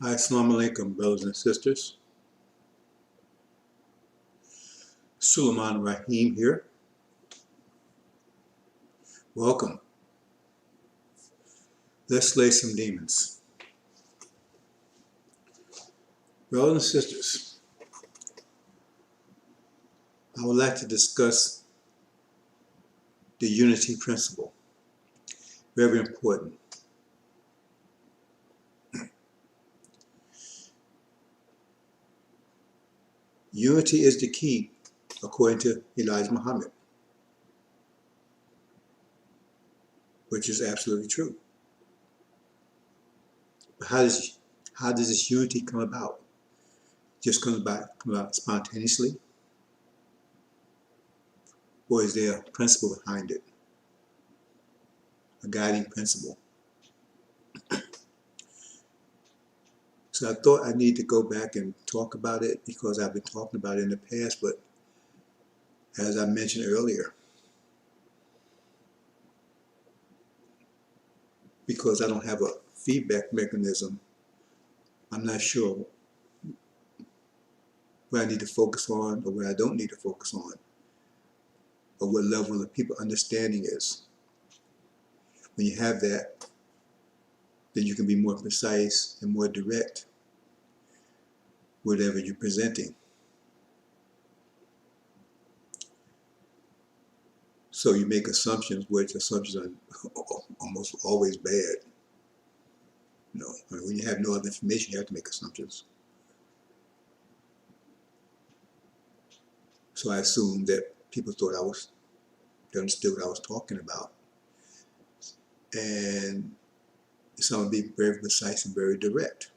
Hi, Assalamu alaikum, brothers and sisters. Raheem here. Welcome. Let's slay some demons. Brothers and sisters, I would like to discuss the unity principle. Very important. Unity is the key, according to Elijah Muhammad, which is absolutely true. But how does this unity come about? Just come about spontaneously? Or is there a principle behind it? A guiding principle? So I thought I need to go back and talk about it because I've been talking about it in the past, but as I mentioned earlier, because I don't have a feedback mechanism, I'm not sure what I need to focus on or what I don't need to focus on, or what level of people understanding is. When you have that, then you can be more precise and more direct, whatever you're presenting. So you make assumptions, which assumptions are almost always bad. I mean, when you have no other information, you have to make assumptions. So I assumed that people thought they understood what I was talking about. And so I'm going to be very precise and very direct.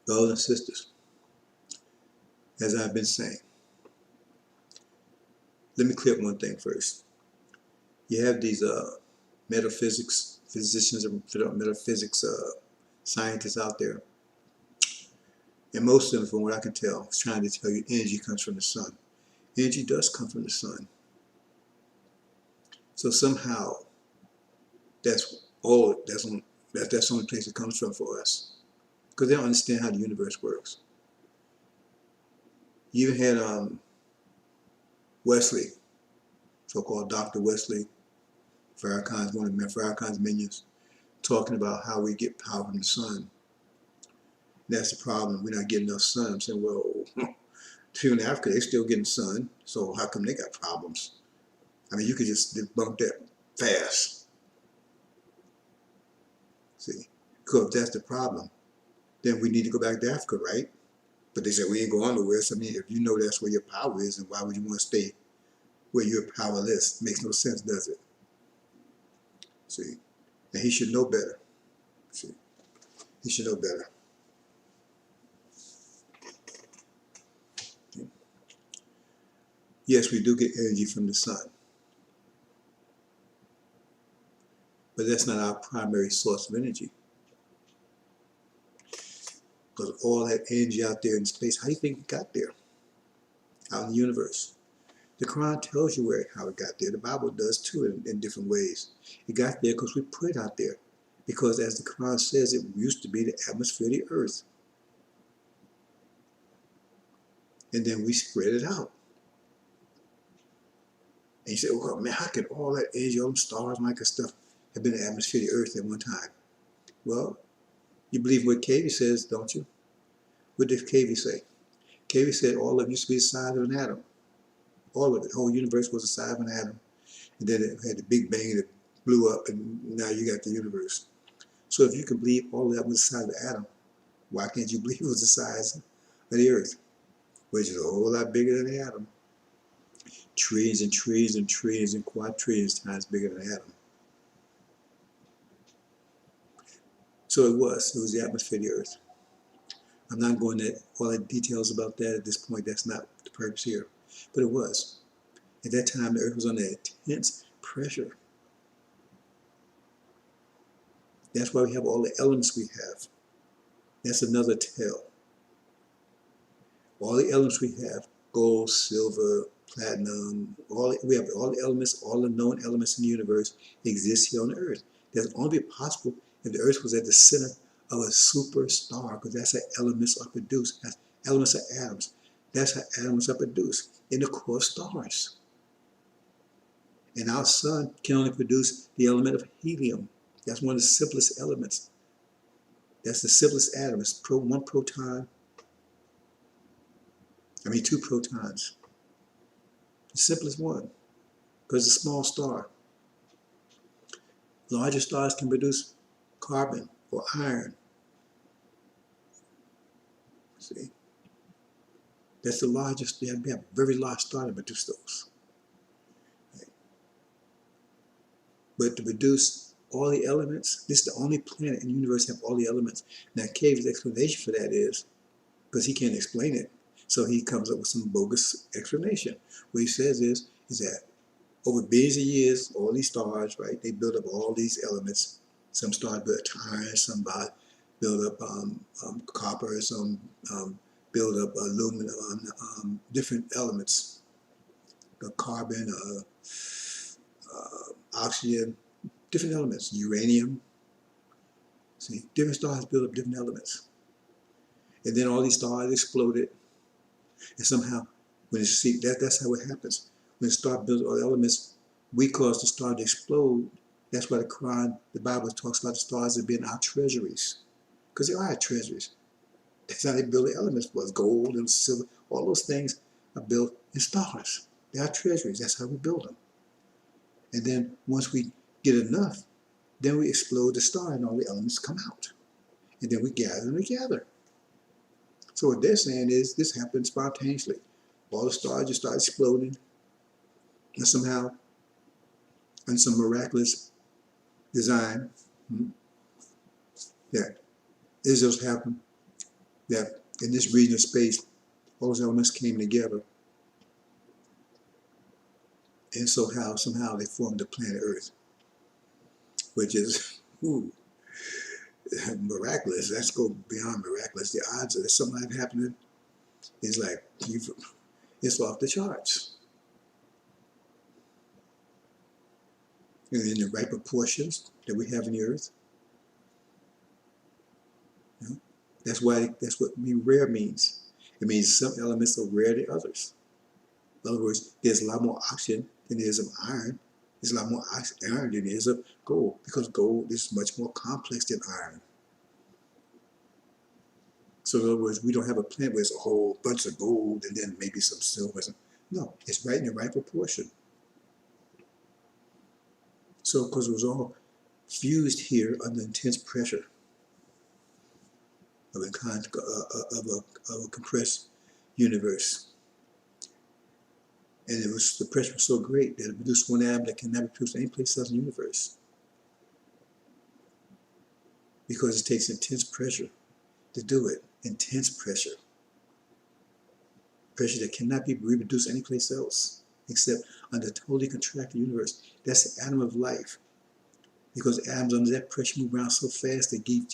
Brothers and sisters, as I've been saying, let me clear up one thing first. You have these metaphysics physicians and metaphysics scientists out there, and most of them, from what I can tell, is trying to tell you energy comes from the sun. Energy does come from the sun. So somehow that's the only place it comes from for us, because they don't understand how the universe works. You even had Wesley, so-called Dr. Wesley, Farrakhan's one of Farrakhan's minions, talking about how we get power from the sun. That's the problem. We're not getting enough sun. I'm saying, well, here in Africa, they're still getting sun, so how come they got problems? I mean, you could just debunk that fast. See, because if that's the problem, then we need to go back to Africa, right? But they said we ain't going nowhere. So I mean, if you know that's where your power is, then why would you want to stay where you're powerless? Makes no sense, does it? See, and he should know better. See, he should know better. See? Yes, we do get energy from the sun, but that's not our primary source of energy. Because all that energy out there in space, how do you think it got there? Out in the universe. The Quran tells you how it got there. The Bible does too in different ways. It got there because we put it out there. Because as the Quran says, it used to be the atmosphere of the earth. And then we spread it out. And you say, well, man, how could all that energy, all them stars and all that stuff have been the atmosphere of the earth at one time? Well, you believe what Cavey says, don't you? What did Cavey say? Cavey said all of it used to be the size of an atom. All of it. The whole universe was the size of an atom. And then it had the Big Bang that blew up, and now you got the universe. So if you can believe all of that was the size of the atom, why can't you believe it was the size of the earth, which is a whole lot bigger than the atom? Trillions and trillions and trillions and quadrillions times bigger than the atom. So it was the atmosphere of the earth. I'm not going into all the details about that at this point. That's not the purpose here. But it was. At that time, the earth was under intense pressure. That's why we have all the elements we have. That's another tale. All the elements we have, gold, silver, platinum, we have all the elements, all the known elements in the universe exist here on the earth. That's only possible if the earth was at the center of a superstar, because that's how elements are produced. That's elements are atoms. That's how atoms are produced in the core of stars. And our sun can only produce the element of helium. That's one of the simplest elements. That's the simplest atom. It's one proton, two protons. The simplest one, because it's a small star. Larger stars can produce carbon or iron. See? That's the largest. They have a very large star to produce those. Right? But to produce all the elements, this is the only planet in the universe that have all the elements. Now, Cave's explanation for that is, because he can't explain it, so he comes up with some bogus explanation. What he says is that over billions of years, all these stars, right, they build up all these elements. Some stars build up iron, some build up copper, some build up aluminum, different elements, carbon, oxygen, different elements, uranium. See, different stars build up different elements. And then all these stars exploded, and somehow, when you see that's how it happens. When the star builds all the elements, we cause the star to explode. That's why the Quran, the Bible talks about the stars as being our treasuries, because they are our treasuries. That's how they build the elements. Was gold and silver, all those things are built in stars. They are treasuries. That's how we build them. And then once we get enough, then we explode the star, and all the elements come out, and then we gather them together. So what they're saying is this happened spontaneously. All the stars just start exploding, and somehow, in some miraculous design, that it just happened that in this region of space, all those elements came together, and somehow they formed the planet Earth, which is miraculous. Let's go beyond miraculous. The odds of something like that happening is like it's off the charts. And in the right proportions that we have in the earth. You know? That's what rare means. It means some elements are rare than others. In other words, there's a lot more oxygen than there is of iron. There's a lot more iron than there is of gold, because gold is much more complex than iron. So in other words, we don't have a planet where it's a whole bunch of gold and then maybe some silver. No, it's right in the right proportion. So because it was all fused here under intense pressure of a compressed universe. And the pressure was so great that it produced one atom that can never be produced any place else in the universe. Because it takes intense pressure to do it. Intense pressure. Pressure that cannot be reproduced any place else except under a totally contracted universe. That's the atom of life. Because atoms under that pressure move around so fast, they give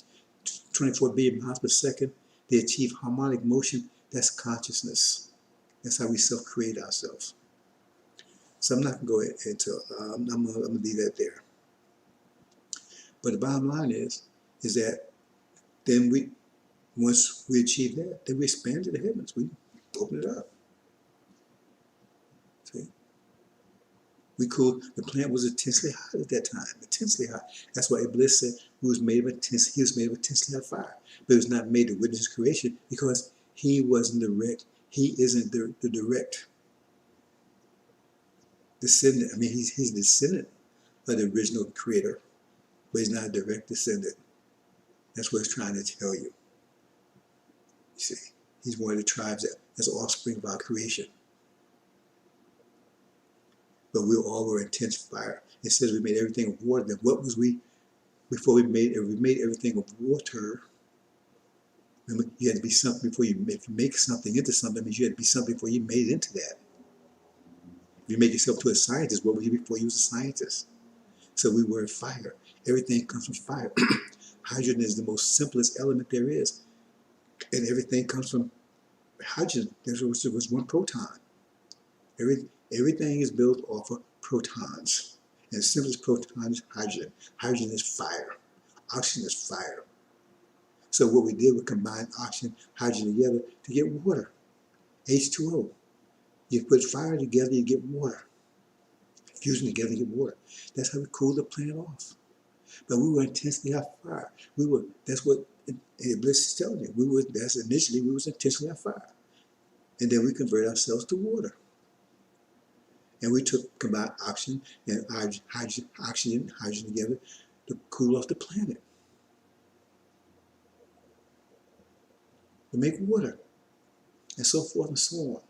24 billion miles per second. They achieve harmonic motion. That's consciousness. That's how we self-create ourselves. So I'm not going to go into, I'm going to leave that there. But the bottom line is that then once we achieve that, then we expand to the heavens. We open it up. See? The planet was intensely hot at that time, intensely hot. That's why Iblis said he was made of intensely hot fire. But he was not made to witness his creation because he wasn't direct. He isn't the direct descendant. He's a descendant of the original creator, but he's not a direct descendant. That's what he's trying to tell you. You see, he's one of the tribes that's offspring of our creation. But we all were intense fire. It says we made everything of water. Then what was we before we made everything of water? Remember, you had to be something before you make something into something. That means you had to be something before you made it into that. If you make yourself to a scientist, what were you before you was a scientist? So we were fire. Everything comes from fire. Hydrogen is the most simplest element there is. And everything comes from hydrogen. There was one proton. Everything is built off of protons. And the simplest proton is hydrogen. Hydrogen is fire. Oxygen is fire. So what we did, we combined oxygen, hydrogen together to get water, H2O. You put fire together, you get water. Fusion together, you get water. That's how we cool the planet off. But we were intensely on fire. That's what Bliss is telling you. Initially we was intensely on fire. And then we convert ourselves to water. And we combined oxygen and hydrogen together to cool off the planet, to make water, and so forth and so on.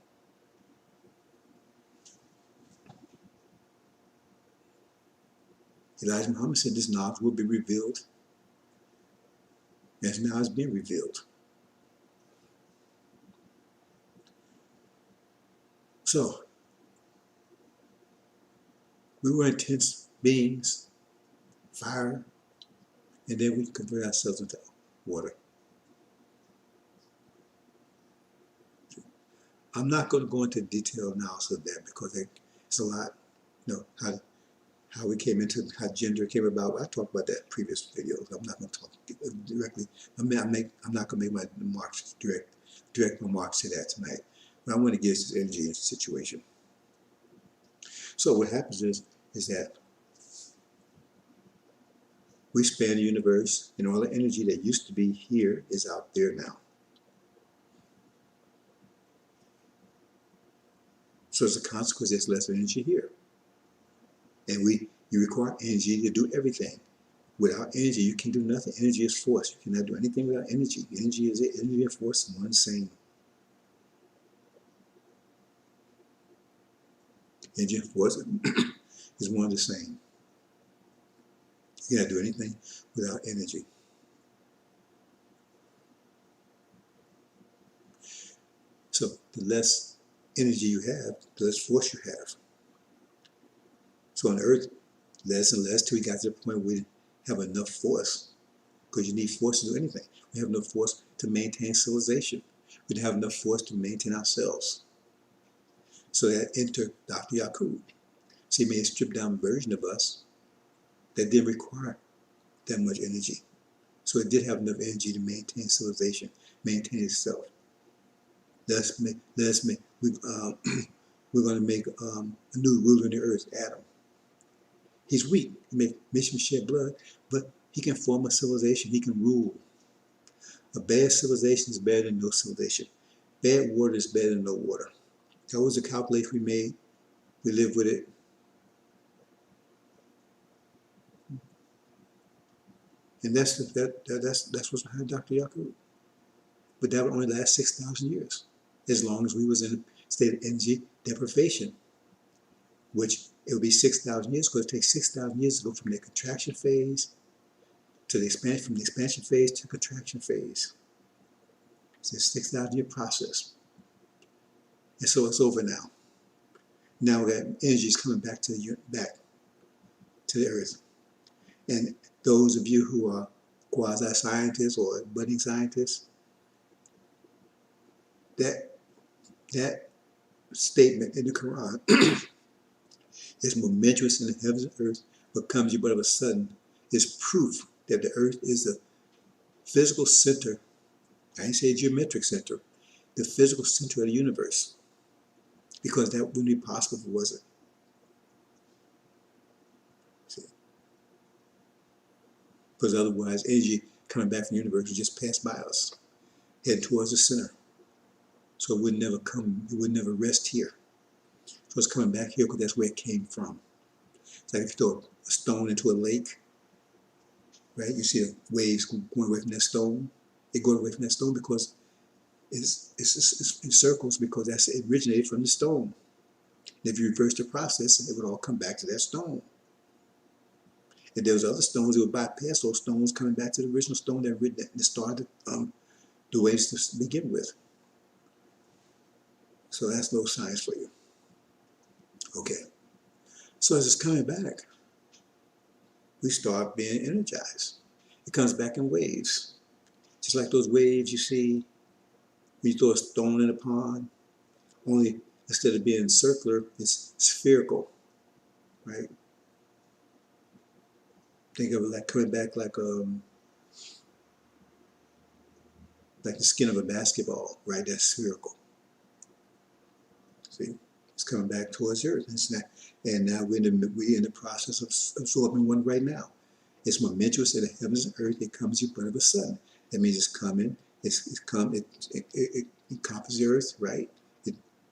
Elijah Muhammad said this knowledge will be revealed as now it's being revealed. So, we were intense beings, fire, and then we convert ourselves into water. I'm not going to go into detail now of that because it's a lot, how we came into, how gender came about. I talked about that in previous videos. I'm not going to talk directly. I'm not going to make my remarks direct remarks to that tonight. But I want to get this energy into the situation. So what happens is that we span the universe, and all the energy that used to be here is out there now. So as a consequence, there's less energy here. And you require energy to do everything. Without energy, you can do nothing. Energy is force. You cannot do anything without energy. Energy is it. Energy and force is one and the same. Energy and force is one and the same. You cannot do anything without energy. So the less energy you have, the less force you have. So on Earth, less and less till we got to the point where we have enough force, because you need force to do anything. We have enough force to maintain civilization. We have enough force to maintain ourselves. So that entered Dr. Yakub. So he made a stripped down version of us that didn't require that much energy. So it did have enough energy to maintain civilization, maintain itself. We're going to make a new ruler in the earth, Adam. He's weak. He makes him shed blood, but he can form a civilization. He can rule. A bad civilization is better than no civilization. Bad water is better than no water. That was the calculation we made. We live with it. And that's what's behind Dr. Yakub. But that would only last 6,000 years, as long as we was in a state of energy deprivation, which it would be 6,000 years, because it takes 6,000 years to go from the contraction phase to the expansion, from the expansion phase to the contraction phase. It's a 6,000 year process. And so it's over now. Now that energy is coming back to the earth. And those of you who are quasi-scientists or budding scientists, that statement in the Quran is momentous in the heavens and earth, but comes you but of a sudden, is proof that the earth is the physical center. I ain't say geometric center, the physical center of the universe. Because that wouldn't be possible if it wasn't. See? Because otherwise, energy coming back from the universe would just pass by us, head towards the center. So it would never come, it would never rest here. So it's coming back here because that's where it came from. It's like if you throw a stone into a lake, right? You see the waves going away from that stone. They go away from that stone because it's in circles, because it originated from the stone. And if you reverse the process, it would all come back to that stone. And there was other stones that would bypass those stones, coming back to the original stone that started the waves to begin with. So that's no science for you. Okay. So as it's coming back, we start being energized. It comes back in waves. Just like those waves you see when you throw a stone in a pond, only instead of being circular, it's spherical, right? Think of it like coming back like the skin of a basketball, right? That's spherical. See, it's coming back towards Earth. And now we're in the process of absorbing one right now. It's momentous in the heavens and earth. It comes in front of the sun. That means it's coming. It encompasses the earth, right?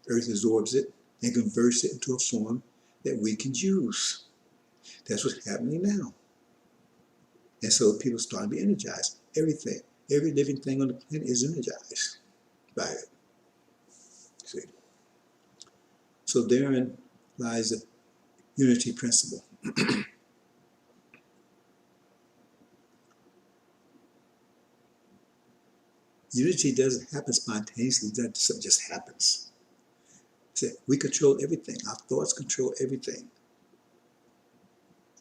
Earth absorbs it and converts it into a form that we can use. That's what's happening now. And so people start to be energized. Everything, every living thing on the planet is energized by it. See? So therein lies the unity principle. Unity doesn't happen spontaneously. That just happens. See, we control everything. Our thoughts control everything.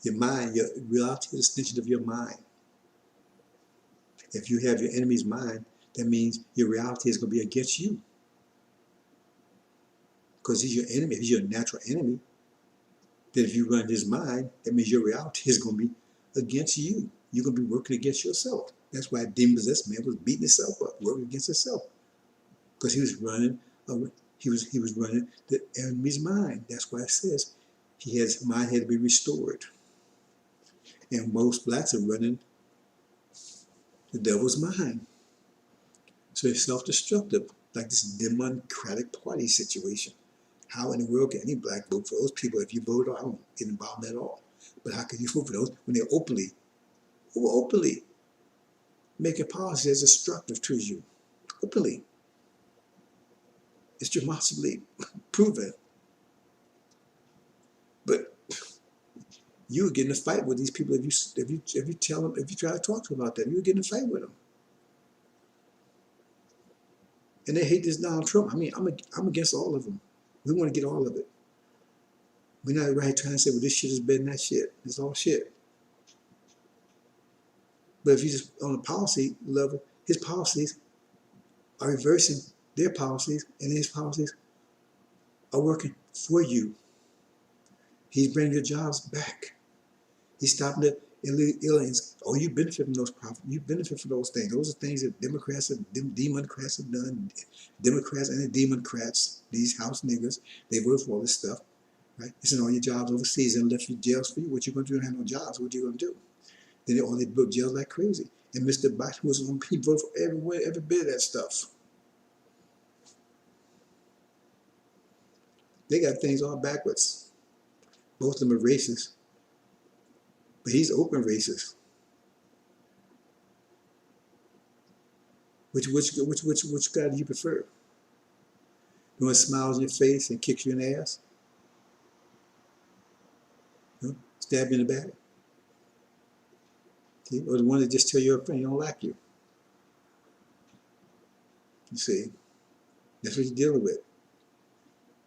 Your mind, your reality is an extension of your mind. If you have your enemy's mind, that means your reality is going to be against you. Because he's your enemy. If he's your natural enemy, then if you run his mind, that means your reality is going to be against you. You're going to be working against yourself. That's why a demon-possessed man was beating himself up, working against himself. Because he was running, he was running the enemy's mind. That's why it says his mind had to be restored. And most blacks are running the devil's mind. So it's self-destructive, like this Democratic Party situation. How in the world can any black vote for those people? If you vote, I don't get involved at all. But how can you vote for those when they're openly making policies that's destructive to you? Openly. It's demonstrably proven. But you would get in a fight with these people if you tell them, if you try to talk to them about that, you would get in a fight with them. And they hate this Donald Trump. I mean, I'm against all of them. We want to get all of it. We're not right trying to say, well, this shit is better than that shit. It's all shit. But if you just on a policy level, his policies are reversing their policies, and his policies are working for you. He's bringing your jobs back. He's stopping the aliens. Oh, you benefit from those profits. You benefit from those things. Those are things that Democrats and Democrats have done. Democrats and the Democrats, these house niggas, they vote for all this stuff, right? It's in all your jobs overseas and left your jails for you. What you going to do? You don't have no jobs. What you going to do? Then they built jails like crazy. And Mr. Biden was on people voted for every bit of that stuff. They got things all backwards. Both of them are racist. But he's open racist. Which guy do you prefer? The one that smiles in your face and kicks you in the ass? You know, stab you in the back? See? Or the one that just tell your friend he don't like you? You see? That's what you're dealing with.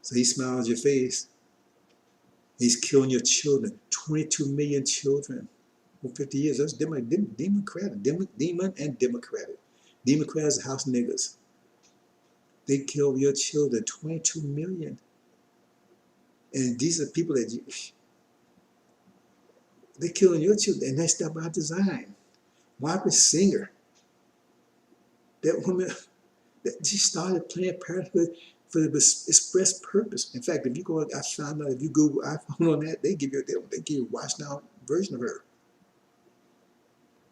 So he smiles in your face. He's killing your children. 22 million children for 50 years. That's democratic. Demon and democratic. Democrats are house niggas. They kill your children. 22 million. And these are people that they're killing your children. And that's by design. Margaret Singer, that woman, she started Planned Parenthood for the express purpose. In fact, if you go, I found out if you Google iPhone on that, they give you a watch down version of her.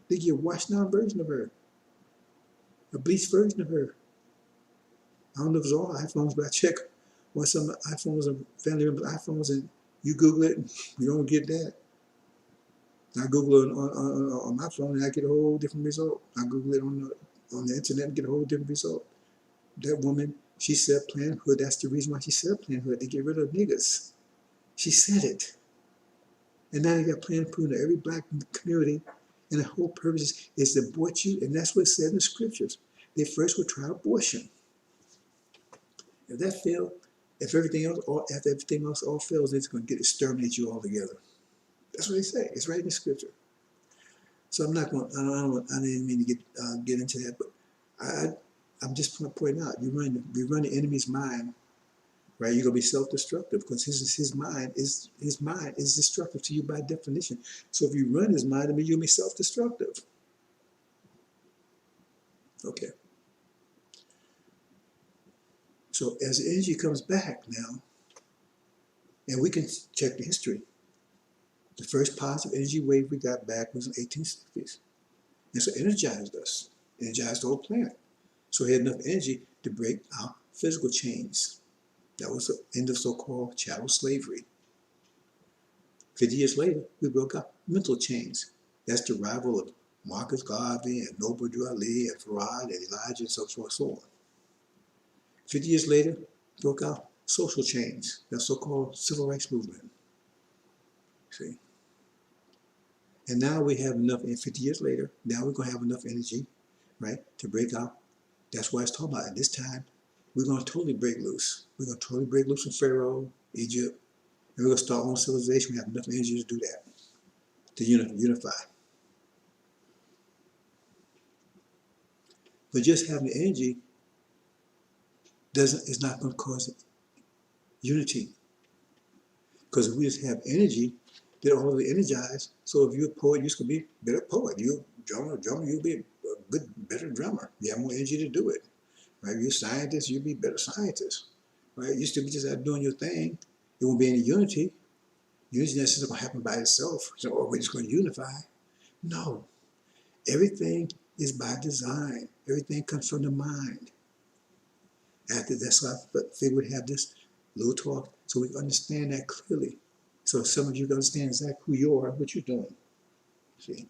They give you a watch down version of her, a bleached version of her. I don't know if it's all iPhones, but I check on some iPhones and family members' iPhones, and you Google it, and you don't get that. I Google it on my phone, and I get a whole different result. I Google it on the internet and get a whole different result. That woman, she said Planned Parenthood. That's the reason why she said Planned Parenthood, to get rid of niggas. She said it. And now you got Planned Parenthood in every black community, and the whole purpose is to abort you, and that's what it said in the scriptures. They first would try abortion. If that failed, after everything else all fails, it's going to exterminate you altogether. That's what they say. It's right in the scripture. So I'm not going. I didn't mean to get into that, but I'm just pointing out. You run the enemy's mind right? You're gonna be self-destructive because his mind is destructive to you by definition. So if you run his mind, I mean you'll be self-destructive. Okay. So as the energy comes back now, and we can check the history. The first positive energy wave we got back was in the 1860s. And so it energized us, energized the whole planet. So we had enough energy to break our physical chains. That was the end of so-called chattel slavery. 50 years later, we broke our mental chains. That's the arrival of Marcus Garvey and Noble Drew Ali and Farad and Elijah and so forth and so on. 50 years later, broke our social chains. That so-called civil rights movement. See? And now we have enough, and 50 years later, now we're going to have enough energy, right, to break out. That's why it's talking about at this time, we're going to totally break loose. We're going to totally break loose from Pharaoh, Egypt, and we're going to start our own civilization. We have enough energy to do that, to unify. But just having the energy is not going to cause unity. Because if we just have energy, they're already energized. So if you're a poet, you're going to be a better poet. You're a drummer, you'll be a good, better drummer. You have more energy to do it. Right? If you're a scientist, you'll be a better scientist. Right? You still be just out doing your thing. There won't be any unity. Unity is not going to happen by itself. So, oh, we're just going to unify. No. Everything is by design. Everything comes from the mind. After that's why I figured we'd have this little talk so we can understand that clearly. So some of you can understand exactly who you are, what you're doing. See?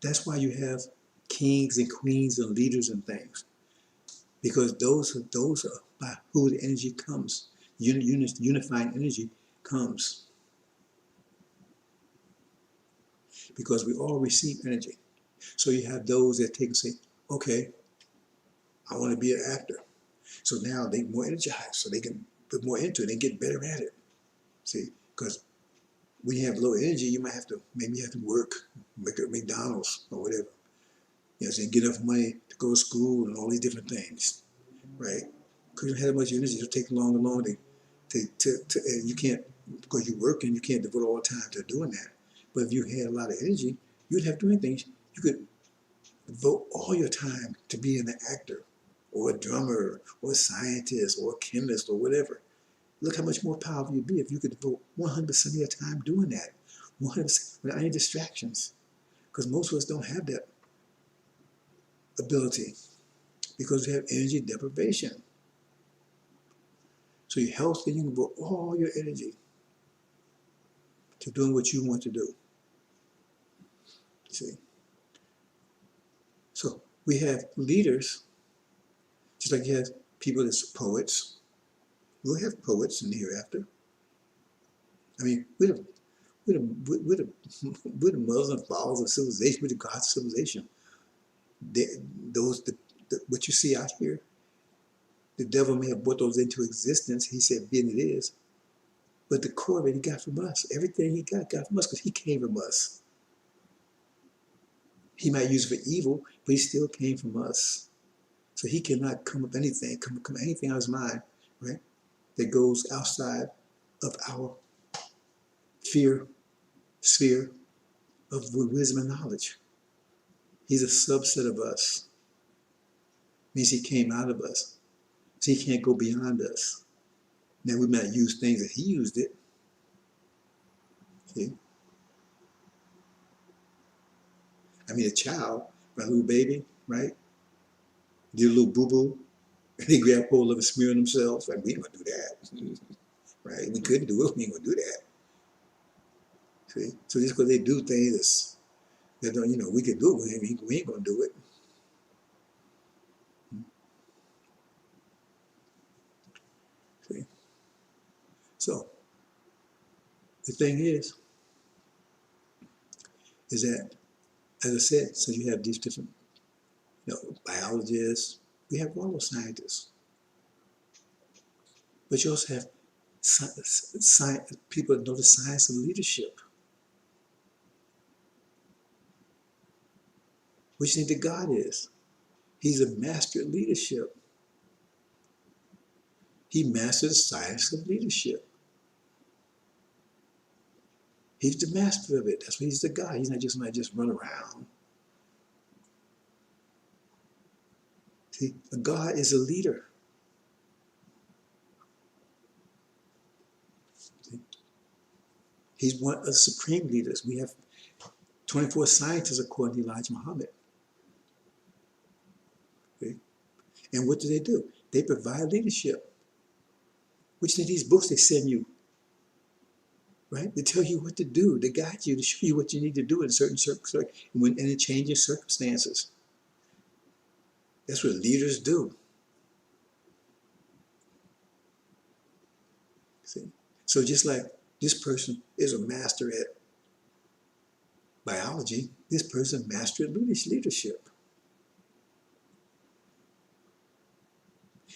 That's why you have kings and queens and leaders and things. Because those are by who the energy comes. Unifying energy comes. Because we all receive energy. So you have those that take and say, okay, I want to be an actor. So now they're more energized, so they can put more into it and get better at it. See, because when you have low energy, you might have to, maybe you have to work, make at McDonald's or whatever. You know, so you get enough money to go to school and all these different things, right? Because you don't have that much energy, it'll take long and long and you can't, because you're working, you can't devote all the time to doing that. But if you had a lot of energy, you'd have to do things. You could devote all your time to being an actor or a drummer or a scientist or a chemist or whatever. Look how much more powerful you'd be if you could devote 100% of your time doing that, 100% without any distractions. Because most of us don't have that ability because we have energy deprivation. So you're healthy, you can devote all your energy to doing what you want to do. See? So we have leaders, just like you have people that's poets. We'll have poets in the hereafter. I mean, we're the Muslim followers of civilization, we're the gods of civilization. What you see out here, the devil may have brought those into existence. He said, being it is. But the core of it, he got from us. Everything he got from us because he came from us. He might use it for evil, but he still came from us. So he cannot come up anything, come anything out of his mind, right, that goes outside of our sphere of wisdom and knowledge. He's a subset of us. Means he came out of us. So he can't go beyond us. Now we might use things that he used it. See? I mean, a child, a little baby, right? Did a little boo-boo, and they grab hold of it, smearing themselves. Like, we ain't gonna do that, right? We couldn't do it, we ain't gonna do that. See? So just because they do things that don't, we can do it, we ain't gonna do it. See? So, the thing is that, as I said, so you have these different, biologists, we have all those scientists. But you also have people that know the science of leadership. Which you think that God is? He's a master at leadership. He mastered the science of leadership. He's the master of it. That's why he's the guy. He's not just run around. See, God is a leader. See? He's one of the supreme leaders. We have 24 scientists according to Elijah Muhammad. See? And what do? They provide leadership. Which of these books they send you, right? They tell you what to do. They guide you to show you what you need to do in certain and in changing circumstances. That's what leaders do. See? So just like this person is a master at biology, this person mastered leadership.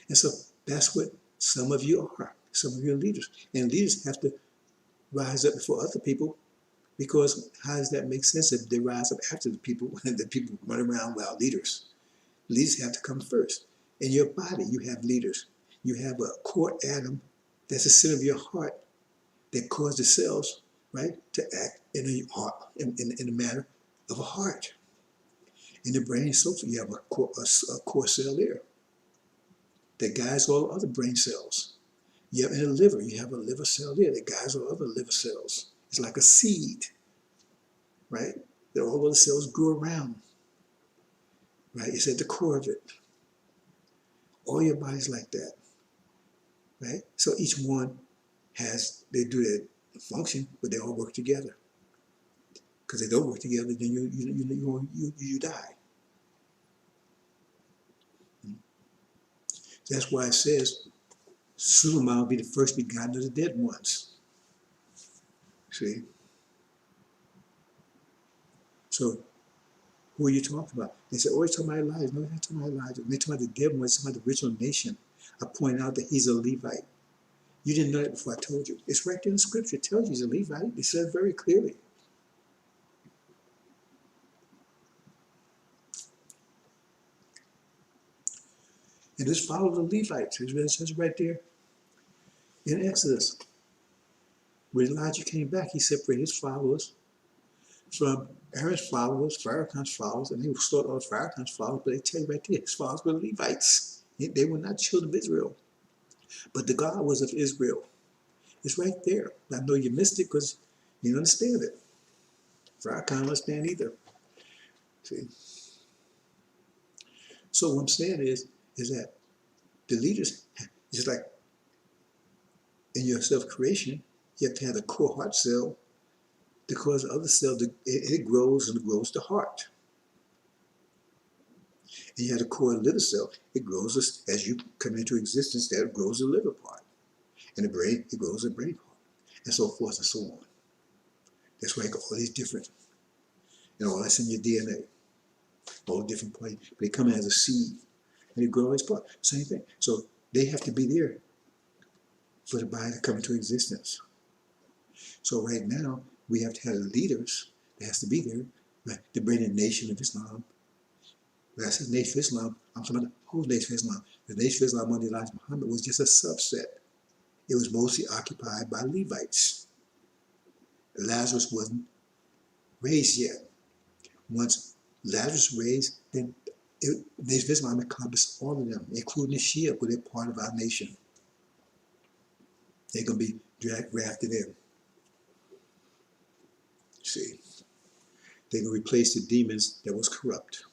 And so that's what some of you are. Some of you are leaders. And leaders have to rise up before other people, because how does that make sense if they rise up after the people and the people run around without leaders? Leaders have to come first. In your body, you have leaders. You have a core atom that's the center of your heart that causes the cells, right, to act in the manner of a heart. In the brain, so you have a core cell there that guides all other brain cells. You have in the liver, you have a liver cell there that guides all other liver cells. It's like a seed, right? That all those cells grew around, right? It's at the core of it. All your body's like that, right? So each one they do their function, but they all work together. Because they don't work together, then you die. That's why it says, Suleiman will be the first begotten of the dead ones. See? So, who are you talking about? They say, oh, he's talking about Elijah. No, he's not talking about Elijah. They're talking about the dead ones, talking about the original nation. I point out that he's a Levite. You didn't know that before I told you. It's right there in the scripture. It tells you he's a Levite. It says very clearly. And just follow the Levites. It says right there in Exodus. When Elijah came back, he separated his followers from Aaron's followers, Pharaoh's followers, and they would slaughter all Pharaoh's followers, but they tell you right there, his followers were Levites. They were not children of Israel. But the God was of Israel. It's right there. I know you missed it because you didn't understand it. Pharaoh can't understand either. See? So what I'm saying is that the leaders, just like in your self-creation, you have to have a core heart cell to cause the other cell, it grows and grows the heart. And you have a core liver cell, it grows as you come into existence, that grows the liver part. And the brain, it grows the brain part. And so forth and so on. That's why you got all these different, all that's in your DNA. All different parts. But they come as a seed. And they grow as part. Same thing. So they have to be there for the body to come into existence. So right now, we have to have leaders that has to be there, right, to bring the nation of Islam. When I said Nation of Islam, I'm talking about the whole Nation of Islam. The Nation of Islam under Elijah Muhammad was just a subset. It was mostly occupied by Levites. Lazarus wasn't raised yet. Once Lazarus raised, then the Nation of Islam encompassed all of them, including the Shia, who they're part of our nation. They're going to be grafted in. See, they're going to replace the demons that was corrupt.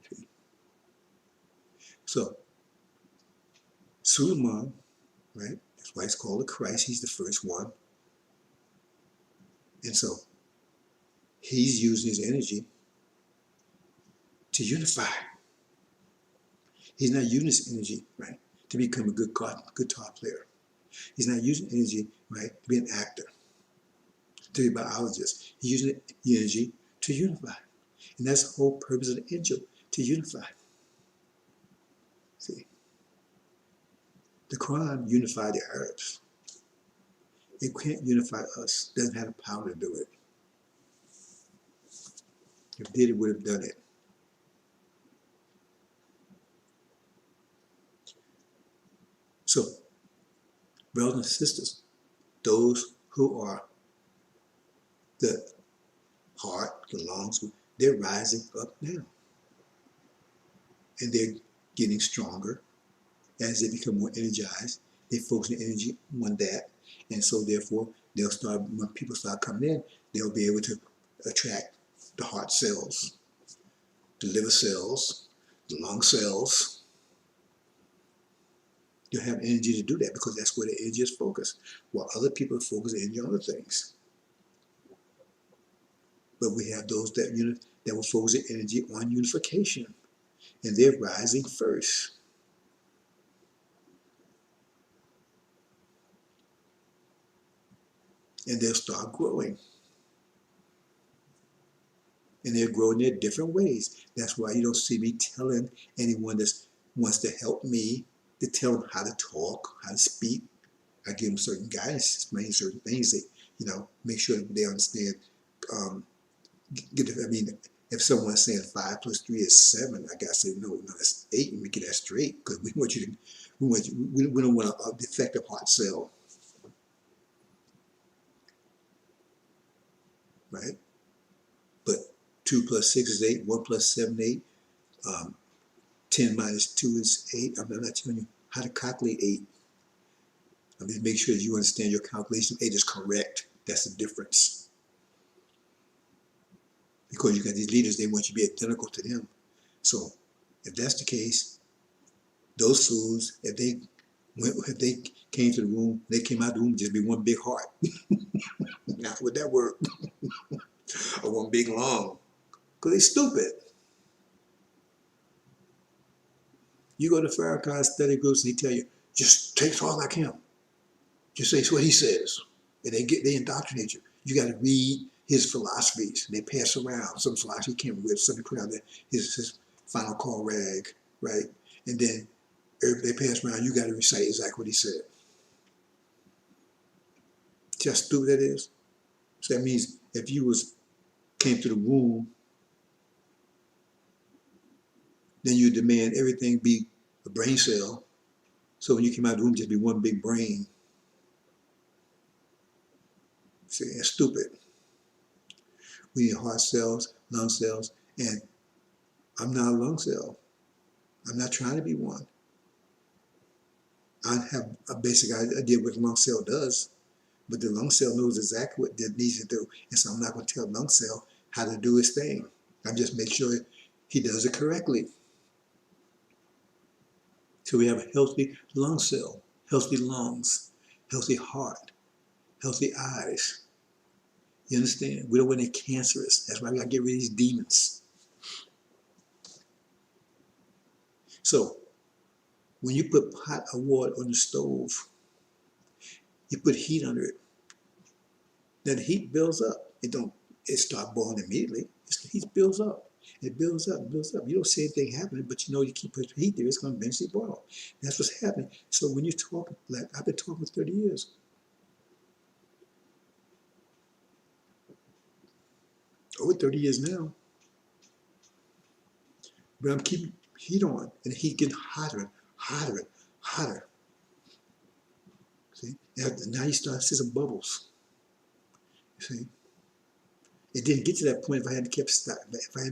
See? So, Suleiman, right? That's why it's called the Christ. He's the first one. And so, he's using his energy to unify. He's not using his energy, right, to become a good guitar player. He's not using energy, right, to be an actor, to be a biologist. He's using the energy to unify. And that's the whole purpose of the angel, to unify. See? The Quran unified the Arabs. It can't unify us. It doesn't have the power to do it. If it did, it would have done it. So, brothers and sisters, those who are the heart, the lungs, they're rising up now. And they're getting stronger as they become more energized. They focus their energy on that. And so therefore, they'll start, when people start coming in, they'll be able to attract the heart cells, the liver cells, the lung cells. You'll have energy to do that because that's where the energy is focused, while other people focus energy on other things. But we have those that that will focus their energy on unification, and they're rising first. And they'll start growing. And they're growing in different ways. That's why you don't see me telling anyone that wants to help me to tell them how to talk, how to speak. I give them certain guidance, explain certain things that, make sure that they understand. If someone's saying 5 plus 3 is 7, I gotta say no, it's 8. And we get that straight because we want you to, we don't want a defective heart cell, right? But 2 plus 6 is 8. 1 plus 7 8. 10 minus 2 is 8. I'm not telling you how to calculate 8. I mean, make sure that you understand your calculation. 8 is correct. That's the difference. Because you got these leaders, they want you to be identical to them. So if that's the case, those fools, if they came to the room, they came out of the room, just be one big heart. Now, would that work? Or one big lung? Because they're stupid. You go to Farrakhan study groups and he tell you, just take talk like him. Just say what he says. And they indoctrinate you. You got to read his philosophies. And they pass around. Some philosophy came with something around his final call rag, right? And then they pass around, you got to recite exactly what he said. See how stupid that is? So that means if you came to the womb, then you demand everything be a brain cell. So when you came out of the womb, just be one big brain. See, it's stupid. We need heart cells, lung cells, and I'm not a lung cell. I'm not trying to be one. I have a basic idea what the lung cell does, but the lung cell knows exactly what it needs to do. And so I'm not going to tell the lung cell how to do its thing. I just make sure he does it correctly. So we have a healthy lung cell, healthy lungs, healthy heart, healthy eyes. You understand? We don't want any cancerous. That's why we got to get rid of these demons. So when you put pot of water on the stove, you put heat under it. Then the heat builds up. It start boiling immediately. The heat builds up. It builds up, builds up. You don't see anything happening, but you keep putting heat there, it's going to eventually boil. That's what's happening. So when you talk, like I've been talking for 30 years. Over 30 years now. But I'm keeping heat on, and the heat getting hotter and hotter and hotter. See? Now you start to see some bubbles. You see? It didn't get to that point if I hadn't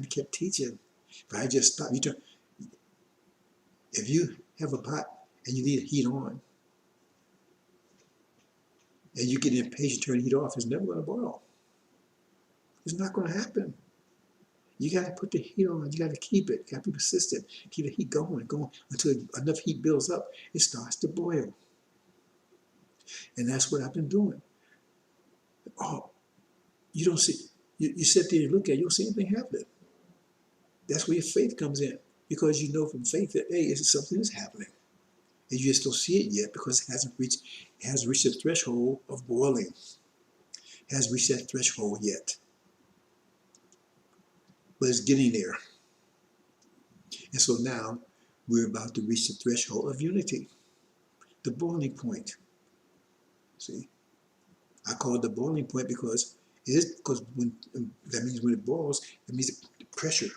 kept teaching. If I had just stopped, if you have a pot and you need heat on, and you get impatient, turn the heat off, it's never going to boil. It's not going to happen. You got to put the heat on. You got to keep it. You got to be persistent. Keep the heat going until enough heat builds up. It starts to boil. And that's what I've been doing. Oh, you don't see. You sit there and look at it, you don't see anything happening. That's where your faith comes in. Because you know from faith that, hey, something is happening. And you just don't see it yet because it hasn't reached the threshold of boiling. It hasn't reached that threshold yet. But it's getting there. And so now we're about to reach the threshold of unity, the boiling point. See, I call it the boiling point because that means when it boils, it means the pressure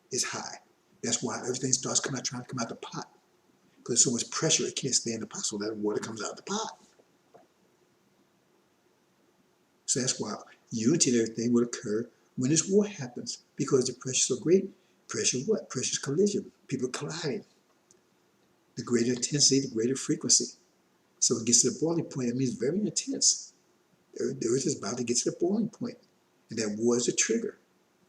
is high. That's why everything starts trying to come out the pot. because there's so much pressure it can't stay in the pot, so that water comes out of the pot. So that's why unity and everything will occur when this war happens, because the pressure is so great. Pressure what? Pressure is collision. People colliding. The greater intensity, the greater frequency. So it gets to the boiling point. That means very intense. The earth is about to get to the boiling point, and that war is a trigger.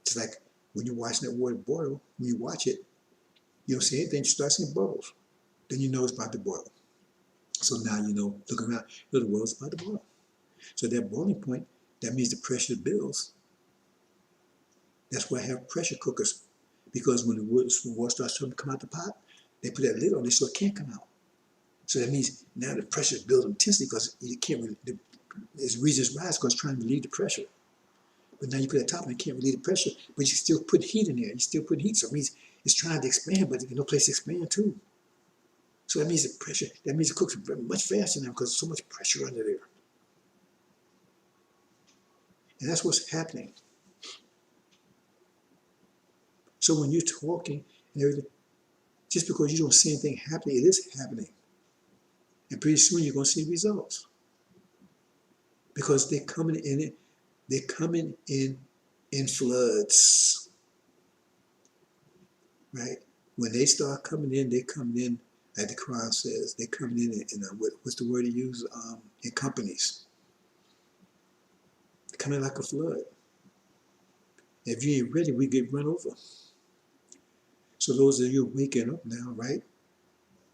It's like when you're watching that water boil, when you watch it, you don't see anything, you start seeing bubbles. Then you know it's about to boil. So now you know, look around, the world's about to boil. So that boiling point, that means the pressure builds. That's why I have pressure cookers. Because when the water starts to come out the pot, they put that lid on it so it can't come out. So that means now the pressure builds intensely because you can't really, the reasons rise because it's trying to relieve the pressure. But now you put it top and it can't relieve the pressure, but you still put heat in there. You still put heat. So it means it's trying to expand, but there's no place to expand to. So that means the pressure, that means it cooks very much faster now because there's so much pressure under there. And that's what's happening. So when you're talking and everything, just because you don't see anything happening, it is happening. And pretty soon you're going to see results. Because they're coming in floods. Right? When they start coming in, they come in, like the Quran says, they come in what's the word he used? In companies. They come in like a flood. If you ain't ready, we get run over. So those of you waking up now, right?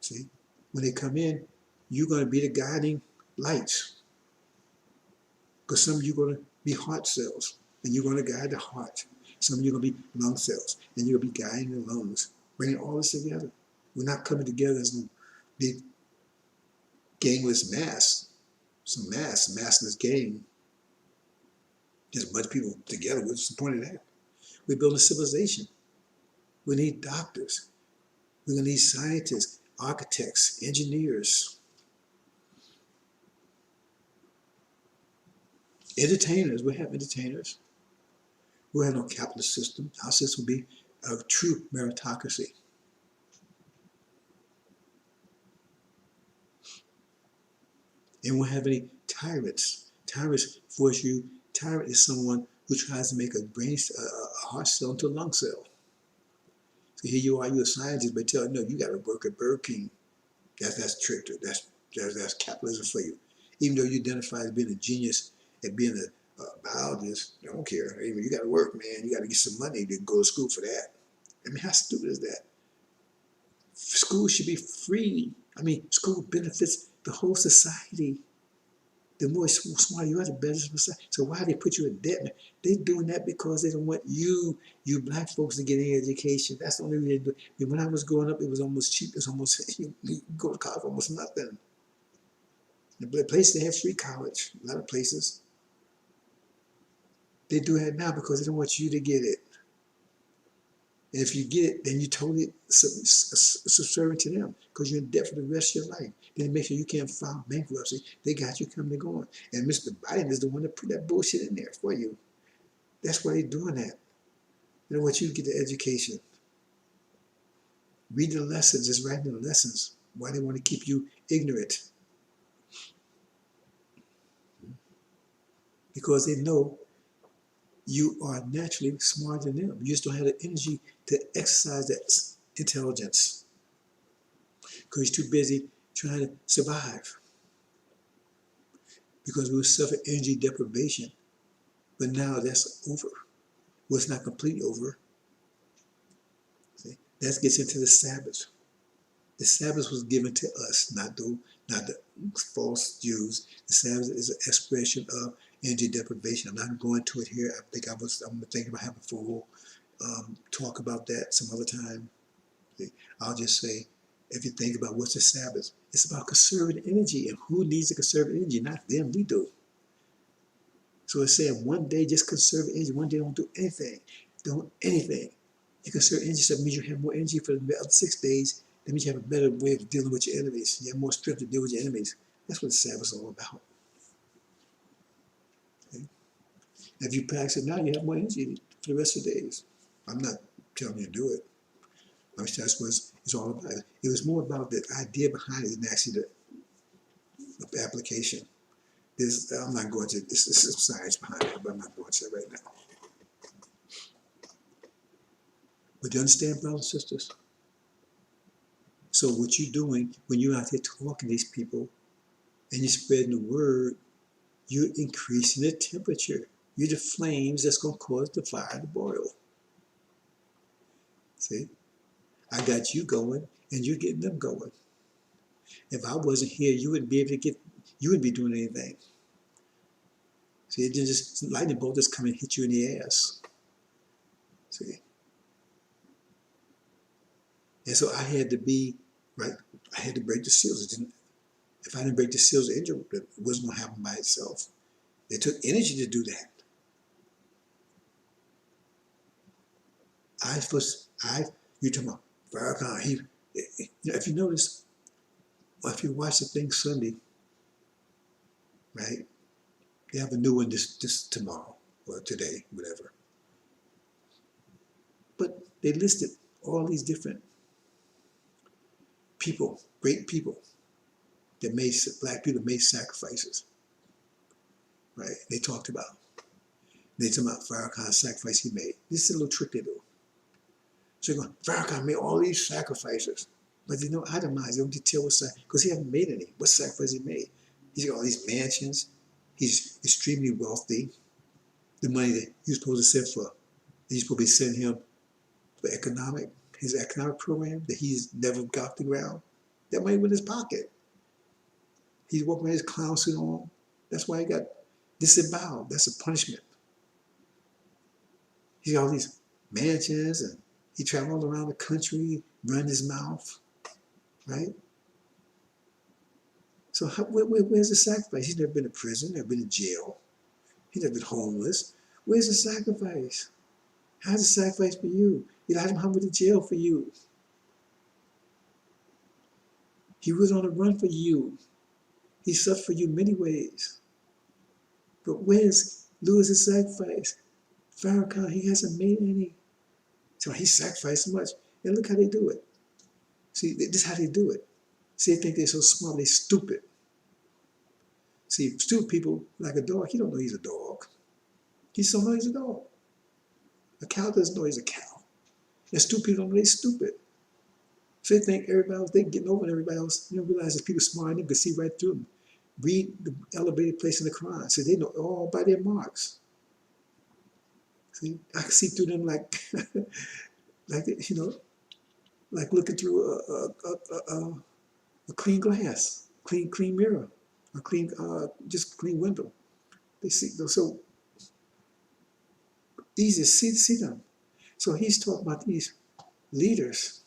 See, when they come in, you're going to be the guiding lights. Because some of you are going to be heart cells, and you're going to guide the heart. Some of you are going to be lung cells, and you're going to be guiding the lungs, bringing all this together. We're not coming together as no big gangless mass, some massless gang. Just a bunch of people together. What's the point of that? We're building a civilization. We need doctors. We're going to need scientists, architects, engineers, entertainers. We have entertainers. We'll have no capitalist system. Our system will be a true meritocracy. And we'll have any tyrants. Tyrants force you. Tyrant is someone who tries to make a heart cell into a lung cell. So here you are, you're a scientist, but tell no, you got to work at Burger King. That's tricked. That's capitalism for you. Even though you identify as being a genius and being a biologist, I don't care. You got to work, man. You got to get some money to go to school for that. I mean, how stupid is that? School should be free. I mean, school benefits the whole society. The more smart you are, the better society. So why they put you in debt? Man? They doing that because they don't want you black folks to get any education. That's the only reason they do it. When I was growing up, it was almost cheap. It was almost, you go to college for almost nothing. The place they have free college, a lot of places. They do that now because they don't want you to get it. And if you get it, then you're totally subservient to them because you're in debt for the rest of your life. Then it makes sure you can't file bankruptcy. They got you coming and going. And Mr. Biden is the one that put that bullshit in there for you. That's why they're doing that. They don't want you to get the education. Read the lessons, just writing the lessons. Why they want to keep you ignorant. Because they know you are naturally smarter than them. You just don't have the energy to exercise that intelligence because you're too busy trying to survive. Because we suffer energy deprivation. But now that's over. Well, it's not completely over. See? That gets into the Sabbath. The Sabbath was given to us, not the false Jews. The Sabbath is an expression of energy deprivation. I'm not going to it here. I'm thinking about having a full talk about that some other time. See? I'll just say, if you think about what's the Sabbath, it's about conserving energy. And who needs to conserve energy? Not them, we do. So it's saying one day just conserve energy. One day don't do anything. Don't anything. You conserve energy, so that means you have more energy for the other 6 days. That means you have a better way of dealing with your enemies. You have more strength to deal with your enemies. That's what the Sabbath is all about. Okay? If you practice it now, you have more energy for the rest of the days. I'm not telling you to do it. That's what's It's all about it. It was more about the idea behind it than actually the application. I'm not going to, this is science behind it, but I'm not going to say right now. But you understand, brothers and sisters? So what you're doing when you're out there talking to these people and you're spreading the word, you're increasing the temperature. You're the flames that's going to cause the fire to boil. See? I got you going and you're getting them going. If I wasn't here, you wouldn't be able to get, you wouldn't be doing anything. See, it just lightning bolt just come and hit you in the ass. See? And so I had to be, right, I had to break the seals. If I didn't break the seals, the angel, it wasn't going to happen by itself. It took energy to do that. You're talking about Farrakhan, if you notice, or if you watch the thing Sunday, right, they have a new one this tomorrow, or today, whatever. But they listed all these different people, great people, that made, black people made sacrifices, right? They talked about Farrakhan's sacrifice he made. This is a little trick they do. So you're going, Farrakhan made all these sacrifices, but they don't itemize, they don't detail what sacrifice, because he hasn't made any. What sacrifice he made? He's got all these mansions. He's extremely wealthy. The money that you're supposed to send for, you're supposed to be sending him for his economic program that he's never got off the ground. That money went in his pocket. He's walking with his clown suit on. That's why he got disemboweled. That's a punishment. He's got all these mansions and he traveled all around the country, running his mouth, right? So where's the sacrifice? He's never been in prison, never been in jail. He's never been homeless. Where's the sacrifice? How's the sacrifice for you? Elijah Muhammad went to jail for you. He was on the run for you. He suffered for you many ways. But where's Lewis's sacrifice? Farrakhan, he hasn't made any. So he sacrificed much. And look how they do it. See, this is how they do it. See, they think they're so smart, they're stupid. See, stupid people, like a dog, he don't know he's a dog. He still knows he's a dog. A cow doesn't know he's a cow. And stupid people don't know they're stupid. So they think everybody else, they're getting over everybody else. You don't realize that people smart enough can see right through them. Read the elevated place in the Quran. So they know all by their marks. See, I can see through them like, like like looking through a clean glass, clean mirror, a clean, just clean window. They see, so easy to see them. So he's talking about these leaders.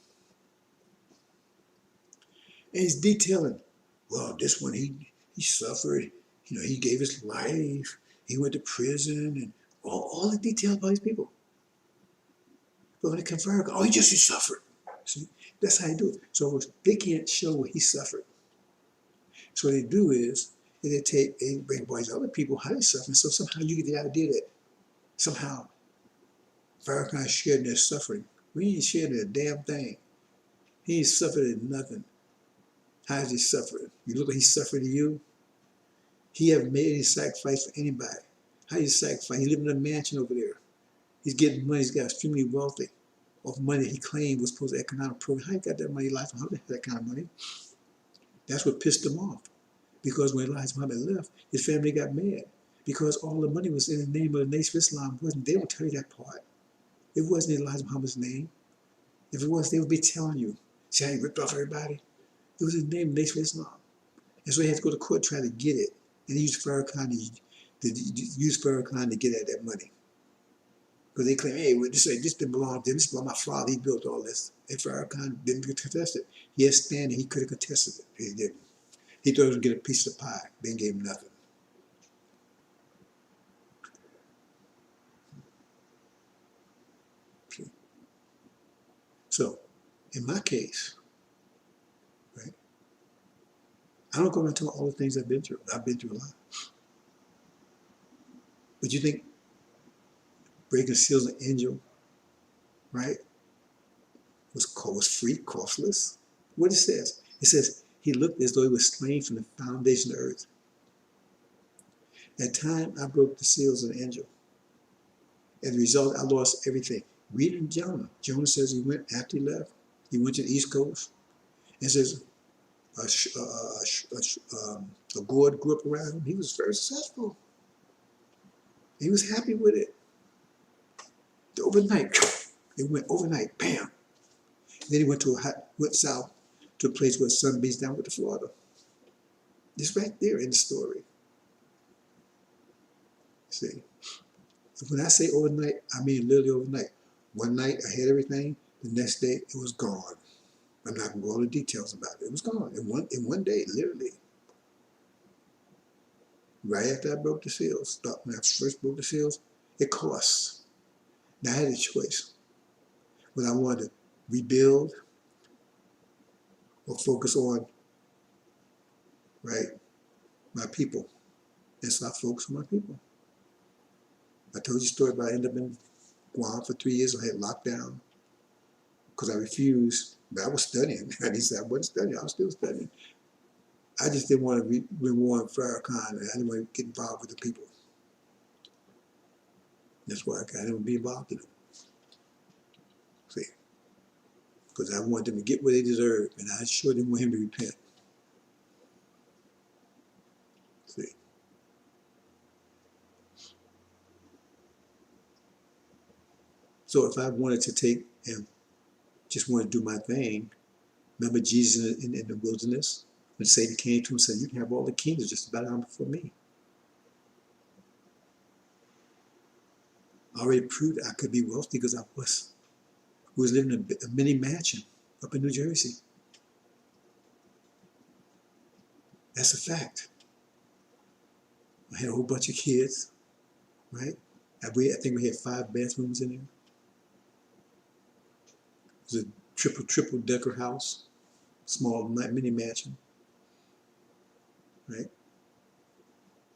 And he's detailing, well, this one, he suffered, he gave his life, he went to prison, and all the details about these people. But when it comes to Farrakhan, he suffered. See, that's how they do it. So they can't show what he suffered. So what they do is, they bring about these other people, how they suffer. So somehow you get the idea that somehow Farrakhan shared in their suffering. We ain't shared in a damn thing. He ain't suffered in nothing. How has he suffered? You look like he suffered to you. He haven't made any sacrifice for anybody. How you sacrifice? He living in a mansion over there. He's getting money. He's got extremely wealthy of money he claimed was supposed to economic program. How you got that money? Elijah Muhammad had that kind of money. That's what pissed him off. Because when Elijah Muhammad left, his family got mad. Because all the money was in the name of the Nation of Islam. They don't tell you that part. It wasn't Elijah Muhammad's name. If it was, they would be telling you. See how he ripped off everybody? It was his name, Nation of Islam. And so he had to go to court trying to get it. And he used Farrakhan to get at that money. Because they claim, hey, well, this didn't belong to him. This belonged to my father. He built all this. And Farrakhan didn't contest it. He had standing. He could have contested it. He didn't. He thought he was going to get a piece of the pie. They gave him nothing. Okay. So, in my case, right, I don't go into all the things I've been through. I've been through a lot. But you think breaking seals an angel, right? was free, costless. What it says? It says he looked as though he was slain from the foundation of the earth. At the time I broke the seals of the angel. As a result, I lost everything. Read in Jonah. Jonah says he went after he left. He went to the East Coast. And says a gourd grew up around him. He was very successful. He was happy with it. Overnight, it went overnight, bam. Then he went south to a place where the sun beats down with the Florida. It's right there in the story. See, when I say overnight, I mean literally overnight. One night I had everything. The next day it was gone. I'm not going to go all the details about it. It was gone in one day, literally. Right after I broke the seals, when I first broke the seals, it cost. Now I had a choice. Whether I wanted to rebuild or focus on, right, my people. And so I focused on my people. I told you a story about I ended up in Guam for 3 years. I had lockdown because I refused. But I was studying. And he said I wasn't studying. I was still studying. I just didn't want to be Warren Farrakhan. And I didn't want to get involved with the people. That's why I didn't want to be involved in them. See? Because I wanted them to get what they deserve. And I sure didn't want him to repent. See? So if I wanted to take and just want to do my thing, remember Jesus in the wilderness? When Satan came to him and said, you can have all the kingdoms just about on before me. I already proved I could be wealthy because I was living in a mini mansion up in New Jersey. That's a fact. I had a whole bunch of kids, right? I think we had 5 bathrooms in there. It was a triple decker house, small mini mansion, right?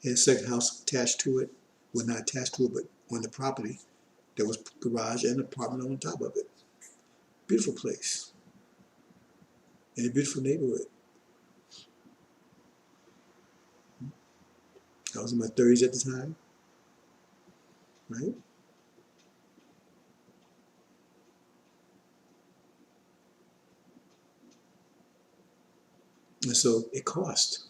Had a second house attached to it. Well, not attached to it, but on the property. There was a garage and an apartment on top of it. Beautiful place. In a beautiful neighborhood. I was in my 30s at the time, right? And so it cost.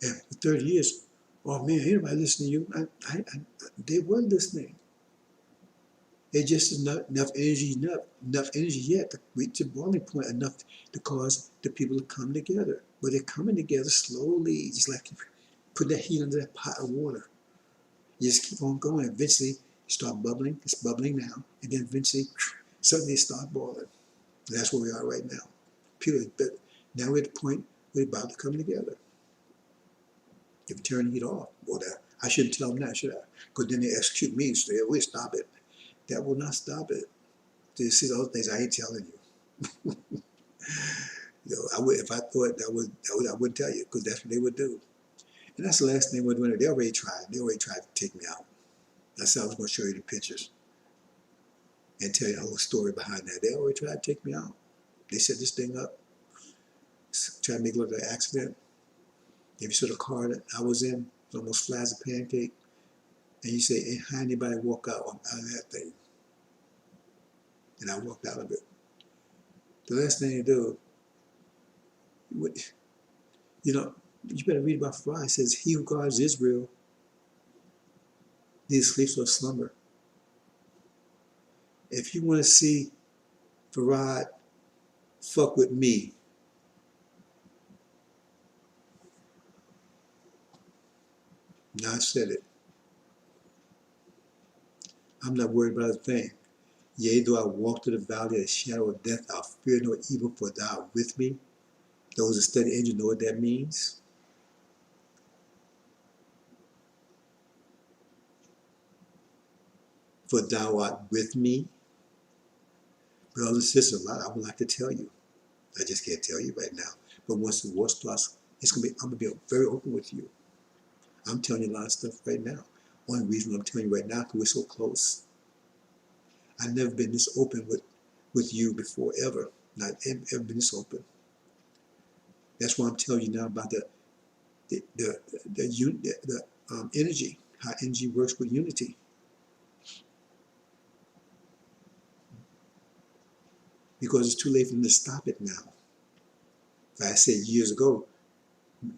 And for 30 years, oh man, ain't nobody listening to you. They weren't listening. They just enough energy yet to reach the boiling point enough to cause the people to come together. But they're coming together slowly, just like you put that heat under that pot of water. You just keep on going. Eventually, you start bubbling. It's bubbling now. And then eventually, suddenly it starts boiling. And that's where we are right now. People, but now we're at the point where we're about to come together. If you turn the heat off, well, I shouldn't tell them that, should I? Because then they execute me and say, we'll stop it. That will not stop it. There's see other things I ain't telling you. I would, if I thought I wouldn't tell you, because that's what they would do. And that's the last thing we're doing. They already tried. They already tried to take me out. I said I was going to show you the pictures and tell you the whole story behind that. They already tried to take me out. They set this thing up, tried to make it look like an accident. If you saw the car that I was in, it almost flat as a pancake. And you say, hey, how anybody walk out of that thing? And I walked out of it. The last thing you do, you better read about Farad. It says, he who guards Israel neither sleeps nor slumber. If you want to see Farad fuck with me, now I said it. I'm not worried about a thing. Yea, though I walk through the valley of the shadow of death, I'll fear no evil, for thou art with me. Those that study angel know what that means. For thou art with me. Brothers and sisters, a lot I would like to tell you. I just can't tell you right now. But once the war starts, I'm gonna be very open with you. I'm telling you a lot of stuff right now. Only reason I'm telling you right now, because we're so close. I've never been this open with you before, ever. Not ever been this open. That's why I'm telling you now about the energy, how energy works with unity. Because it's too late for them to stop it now. Like I said years ago,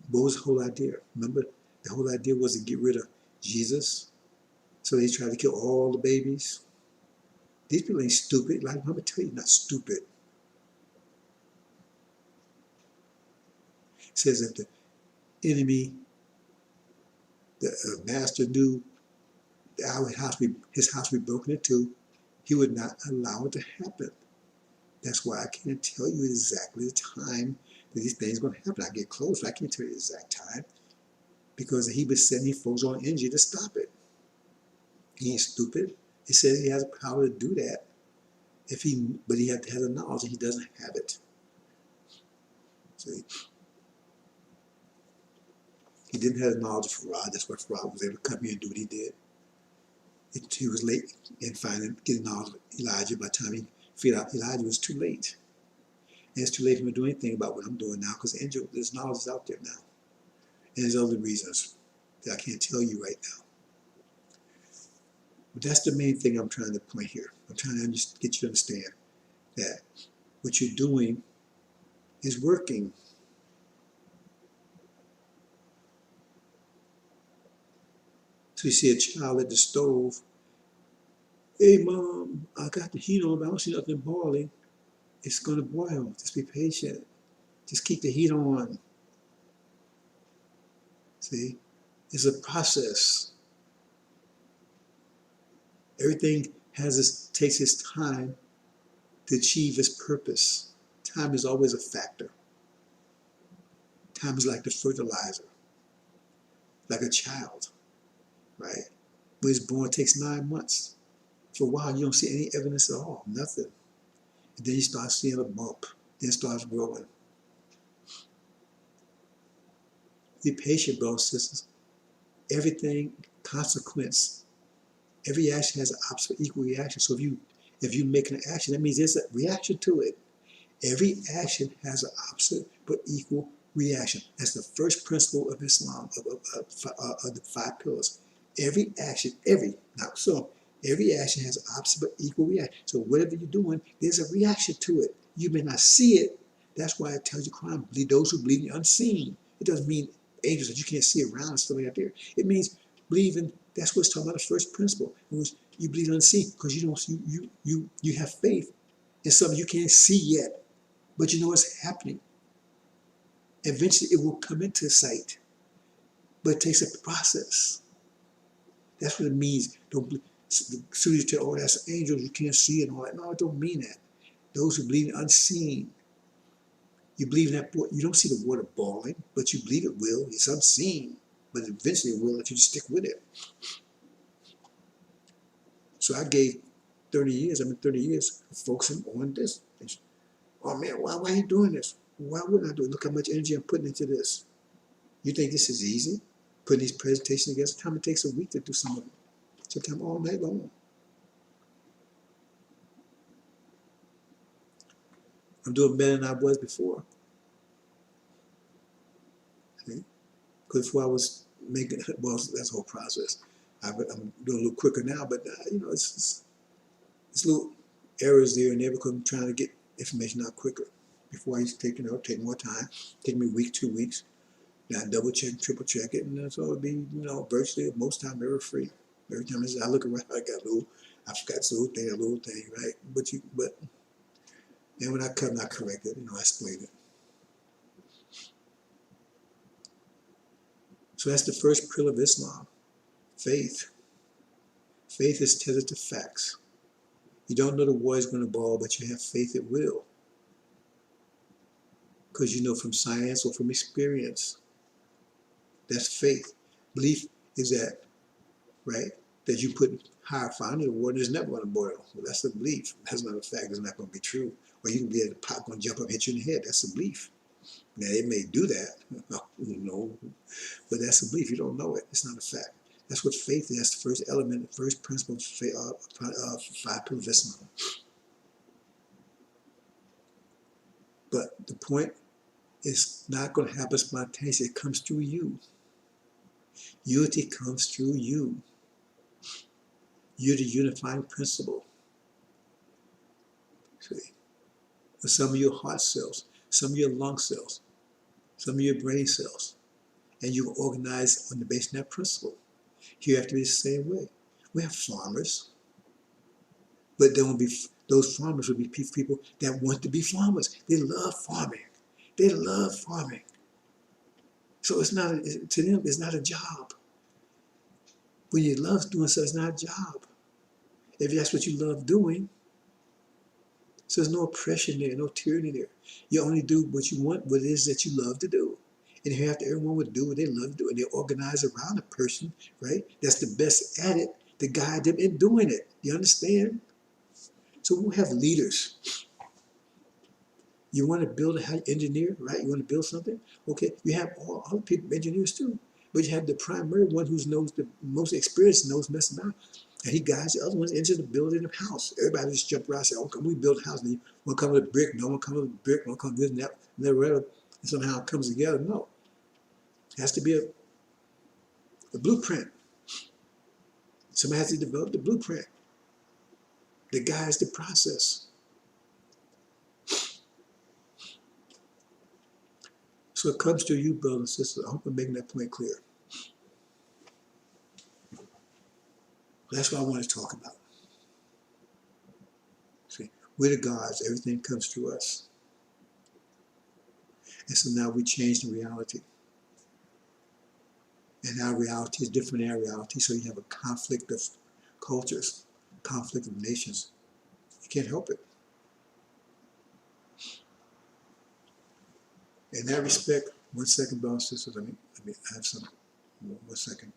what was the whole idea? Remember, the whole idea was to get rid of Jesus. So they tried to kill all the babies. These people ain't stupid. Like I'm gonna tell you, not stupid. It says if the enemy, the master knew his house be broken into, he would not allow it to happen. That's why I can't tell you exactly the time that these things are going to happen. I get close, but I can't tell you the exact time because he was sending folks on energy to stop it. He ain't stupid. He says he has the power to do that. But he has the knowledge and he doesn't have it. See, he didn't have the knowledge of Farad. That's why Farad was able to come here and do what he did. He was late in finding getting knowledge of Elijah. By the time he figured out Elijah, was too late. And it's too late for him to do anything about what I'm doing now because this knowledge is out there now. And there's other reasons that I can't tell you right now. But that's the main thing I'm trying to point here. I'm trying to just get you to understand that what you're doing is working. So you see a child at the stove. Hey, Mom, I got the heat on, but I don't see nothing boiling. It's going to boil. Just be patient. Just keep the heat on. See? It's a process. Everything takes its time to achieve its purpose. Time is always a factor. Time is like the fertilizer, like a child, right? When it's born, it takes 9 months. For a while, you don't see any evidence at all, nothing. And then you start seeing a bump, then it starts growing. Be patient, brothers and sisters. Everything, consequence. Every action has an opposite equal reaction. So if you make an action, that means there's a reaction to it. Every action has an opposite but equal reaction. That's the first principle of Islam, of the 5 pillars. Every action, every action has an opposite but equal reaction. So whatever you're doing, there's a reaction to it. You may not see it. That's why it tells you, Quran, believe those who believe in the unseen. It doesn't mean angels that you can't see around and stuff like that there. It means believing. That's what it's talking about. The first principle. It was you believe unseen because you have faith in something you can't see yet. But you know what's happening. Eventually it will come into sight. But it takes a process. That's what it means. Don't soon as you tell, oh, that's angels, you can't see it and all that. No, it don't mean that. Those who believe in unseen. You believe in that, you don't see the water boiling, but you believe it will. It's unseen, but eventually it will if you just stick with it. So I gave 30 years, 30 years focusing on this. Oh man, why are you doing this? Why wouldn't I do it? Look how much energy I'm putting into this. You think this is easy? Putting these presentations together, sometimes it takes a week to do some of them. Sometimes all night long. I'm doing better than I was before. Because before I was making, well, that's the whole process. I'm doing a little quicker now, but it's little errors there and there because I'm trying to get information out quicker. Before I used to take more time, take me a week, 2 weeks. Now I double check, triple check it, and so it'd be, virtually most time error free. Every time I look around, I forgot this little thing, right? And when I come, I correct it, I explain it. So that's the first pillar of Islam, faith. Faith is tethered to facts. You don't know the war is going to ball, but you have faith it will. Because you know from science or from experience. That's faith. Belief is that, right? That you put higher fire in the water and it's never going to boil. Well, that's a belief. That's not a fact. It's not going to be true. Or you can be at the pot going to jump up and hit you in the head. That's a belief. Now, it may do that, but that's a belief. You don't know it. It's not a fact. That's what faith is. That's the first element, the first principle of five pillars. But the point is not going to happen spontaneously. It comes through you. Unity comes through you. You're the unifying principle. See? Some of your heart cells, some of your lung cells, some of your brain cells, and you organize on the basis of that principle. You have to be the same way. We have farmers, but there will be those farmers will be people that want to be farmers. They love farming. They love farming. So it's not to them. It's not a job. When you love doing something, it's not a job. If that's what you love doing, so there's no oppression there, no tyranny there. You only do what you want, what it is that you love to do. And if everyone would do what they love to do, and they organize around a person, right? That's the best at it to guide them in doing it. You understand? So we'll have leaders. You want to build an engineer, right? You want to build something? Okay, you have all other people, engineers too. But you have the primary one who knows the most experience, knows messing about. And he guides the other ones into the building of the house. Everybody just jump around and say, oh, come we build a house. And you want to come with a brick, no one come with a brick, one come with this and that, and then and somehow it comes together. No. It has to be a blueprint. Somebody has to develop the blueprint that guides the process. So it comes to you, brothers and sisters. I hope I'm making that point clear. That's what I want to talk about. See, we're the gods. Everything comes through us. And so now we change the reality. And our reality is different than our reality. So you have a conflict of cultures, conflict of nations. You can't help it. In that respect, 1 second, brothers and sisters, let me have some, 1 second.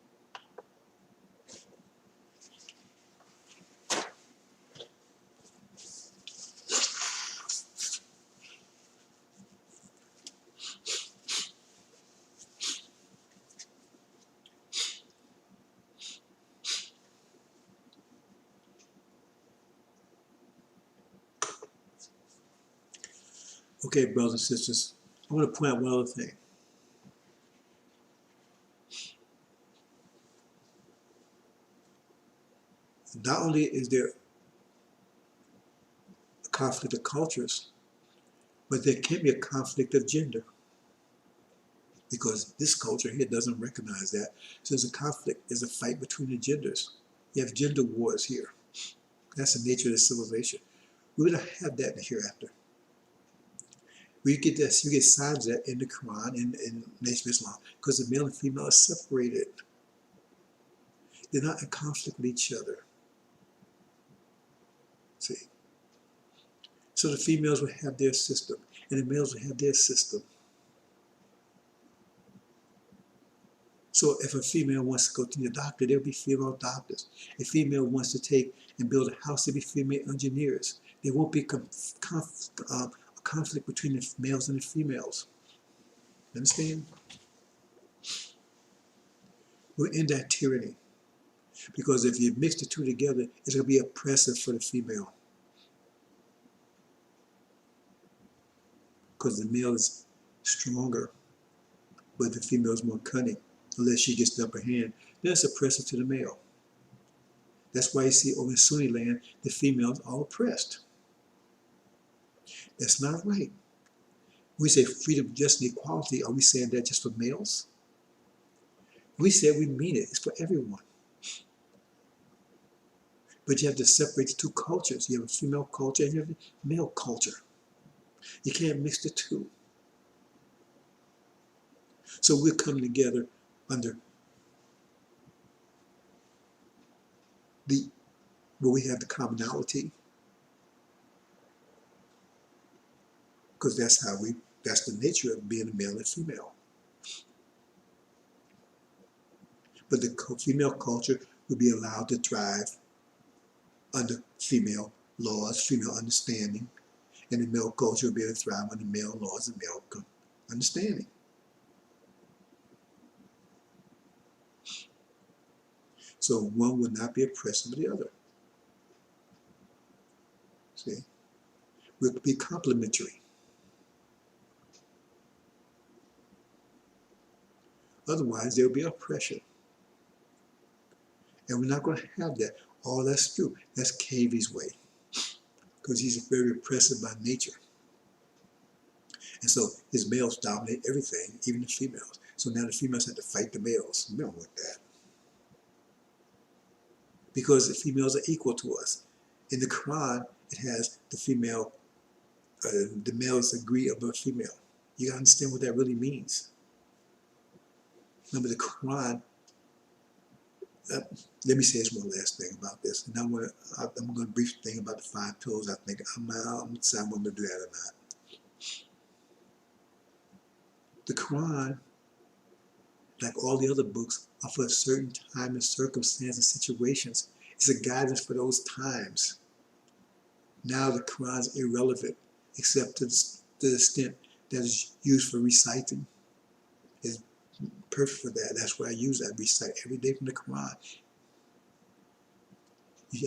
Okay, brothers and sisters, I want to point out one other thing. Not only is there a conflict of cultures, but there can be a conflict of gender. Because this culture here doesn't recognize that. So there's a conflict, there's a fight between the genders. You have gender wars here. That's the nature of the civilization. We're going to have that in the hereafter. We get this, you get signs of that in the Quran, in Nation of Islam, because the male and female are separated. They're not in conflict with each other. See? So the females will have their system, and the males will have their system. So if a female wants to go to the doctor, there'll be female doctors. If a female wants to take and build a house, there'll be female engineers. There won't be a conflict between the males and the females. Understand? We're in that tyranny. Because if you mix the two together, it's going to be oppressive for the female. Because the male is stronger, but the female is more cunning. Unless she gets the upper hand, then it's oppressive to the male. That's why you see over in Sunni land, the females are oppressed. That's not right. When we say freedom, justice, and equality, are we saying that just for males? We say we mean it. It's for everyone. But you have to separate the two cultures. You have a female culture and you have a male culture. You can't mix the two. So we're coming together under where we have the commonality, because that's the nature of being a male and female. But the female culture will be allowed to thrive under female laws, female understanding, and the male culture will be able to thrive under male laws and male understanding. So one will not be oppressive of the other. See? We'll be complementary. Otherwise, there'll be oppression. And we're not going to have that. Oh, that's true. That's KV's way. Because he's very oppressive by nature. And so his males dominate everything, even the females. So now the females have to fight the males. We don't want that. Because the females are equal to us. In the Quran, it has the males agree above female. You gotta understand what that really means. Remember the Quran, let me say this one last thing about this. And I'm going to brief thing about the 5 pillars. I think I'm deciding whether to do that or not. The Quran, like all the other books, are for a certain time and circumstance and situations. It's a guidance for those times. Now the Quran is irrelevant, except to the extent that it's used for reciting. It's perfect for that. That's why I use that. I recite every day from the Quran.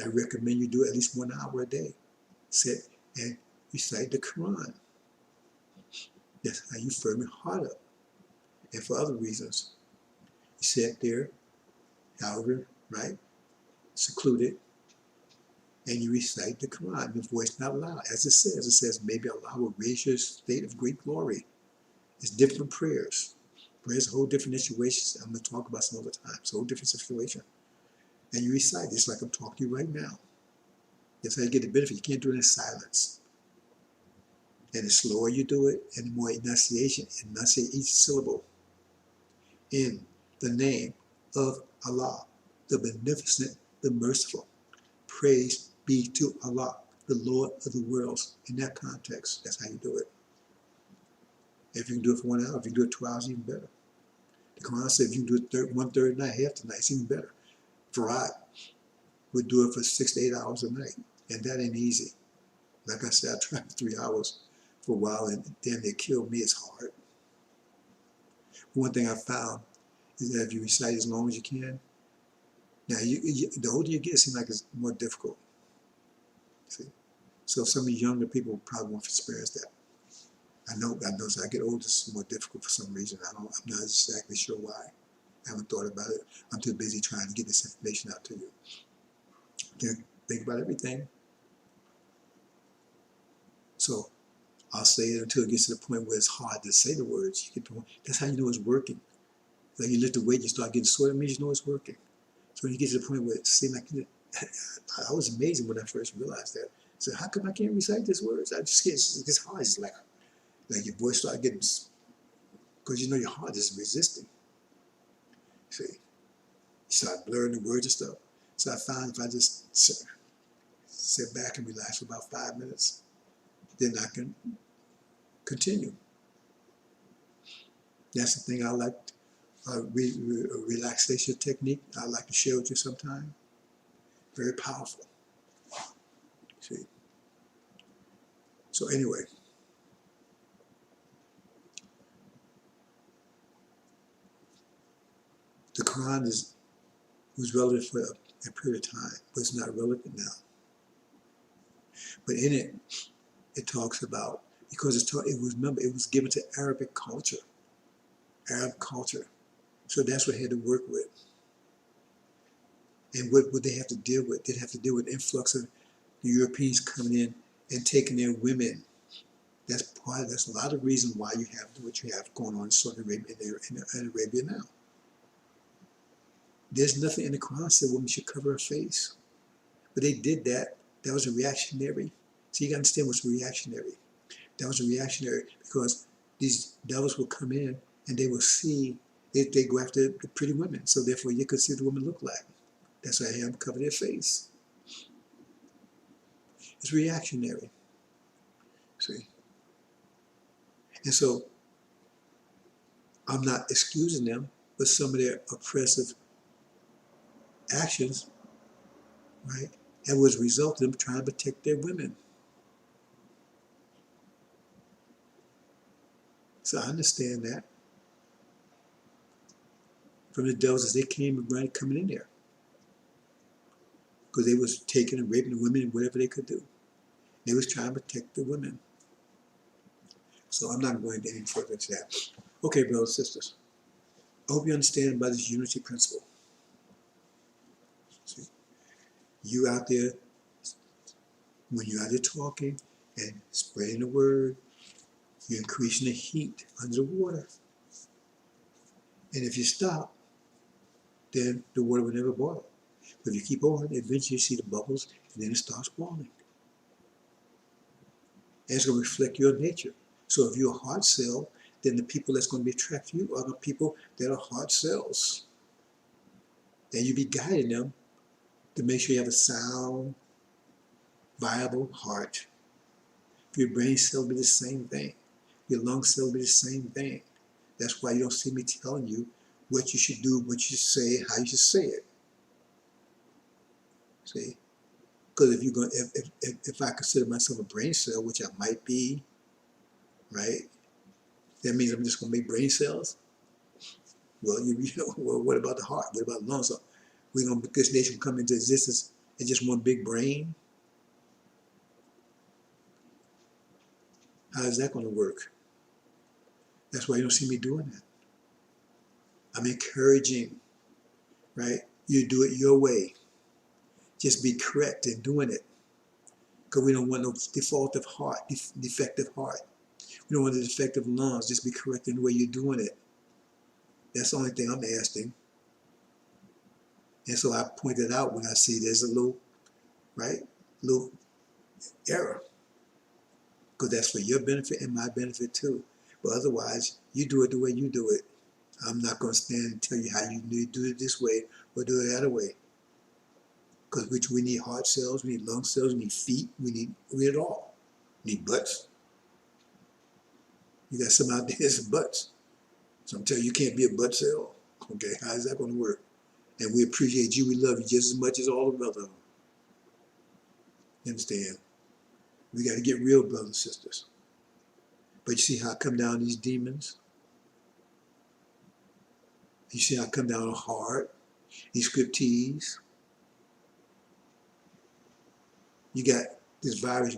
I recommend you do at least 1 hour a day. Sit and recite the Quran. That's how you firm your heart up. And for other reasons, you sit there, however, right, secluded, and you recite the Quran, your voice not loud. As it says, maybe Allah will raise your state of great glory. It's different prayers. Prayers are a whole different situations. I'm going to talk about some other time. It's a whole different situation. And you recite it just like I'm talking to you right now. That's how you get the benefit. You can't do it in silence. And the slower you do it, and the more enunciate each syllable. In the name of Allah, the Beneficent, the Merciful. Praise be to Allah, the Lord of the worlds. In that context, that's how you do it. If you can do it for 1 hour, if you can do it 2 hours, even better. The Quran says if you can do it 1/3 night, half the night, it's even better. Farad would do it for 6 to 8 hours a night, and that ain't easy. Like I said, I tried for 3 hours for a while, and then they killed me. It's hard. One thing I found is that if you recite as long as you can, now the older you get, it seems like it's more difficult. See, so some of you younger people probably won't experience that. I know as I get older, it's more difficult for some reason. I'm not exactly sure why. I haven't thought about it. I'm too busy trying to get this information out to you. Think about everything. So I'll say it until it gets to the point where it's hard to say the words. That's how you know it's working. Like you lift the weight, you start getting sore, it means you know it's working. So when you get to the point where it seems like, I was amazing when I first realized that. So how come I can't recite these words? I just get, it's hard. It's like your voice start getting, because you know your heart is resisting. See, you start blurring the words and stuff. So I found if I just sit back and relax for about 5 minutes, then I can continue. That's the thing I like, a relaxation technique I like to share with you sometime. Very powerful. See. So anyway, the Quran was relevant for a period of time, but it's not relevant now. But in it, it talks about, because remember, it was given to Arabic culture. Arab culture. So that's what they had to work with. And what would they have to deal with? They'd have to deal with the influx of the Europeans coming in and taking their women. That's a lot of reason why you have what you have going on in Saudi Arabia, in Arabia now. There's nothing in the Quran that said women should cover her face. But they did that. That was a reactionary. So you got to understand what's reactionary. That was a reactionary because these devils will come in and they will see, they go after the pretty women. So therefore you could see what the women look like. That's why they have them cover their face. It's reactionary. See? And so I'm not excusing them, but some of their oppressive actions, right, and was a result of them trying to protect their women. So I understand that from the devils as they came and coming in there. because they was taking and raping the women and whatever they could do. They was trying to protect the women. So I'm not going any further into that. Okay, brothers and sisters. I hope you understand about this unity principle. See, you out there, when you're out there talking and spreading the word, you're increasing the heat under the water. And if you stop, then the water will never boil. But if you keep on, eventually you see the bubbles, and then it starts boiling. And it's going to reflect your nature. So if you're a heart cell, then the people that's going to be attracted to you are the people that are heart cells. And you be guiding them to make sure you have a sound, viable heart. Your brain cell will be the same thing. Your lung cell will be the same thing. That's why you don't see me telling you what you should do, what you should say, how you should say it. See? Because if you're going, if I consider myself a brain cell, which I might be, right? That means I'm just going to make brain cells. Well, well, what about the heart? What about the lungs? So we're going to make this nation come into existence in just one big brain? How is that going to work? That's why you don't see me doing that. I'm encouraging, right? You do it your way. Just be correct in doing it. Because we don't want no defaultive heart, defective heart. We don't want the defective lungs. Just be correct in the way you're doing it. That's the only thing I'm asking. And so I pointed out when I see there's a little, right, little error. Because that's for your benefit and my benefit too. But otherwise, you do it the way you do it. I'm not going to stand and tell you how you need to do it this way or do it that way. Because we need heart cells, we need lung cells, we need feet, we need it all. We need butts. You got some out there that's butts. So I'm telling you, you can't be a butt cell. Okay, how is that going to work? And we appreciate you, we love you just as much as all the other. You understand? We got to get real, brothers and sisters. But you see how I come down these demons? You see how I come down hard? These scriptees. You got this virus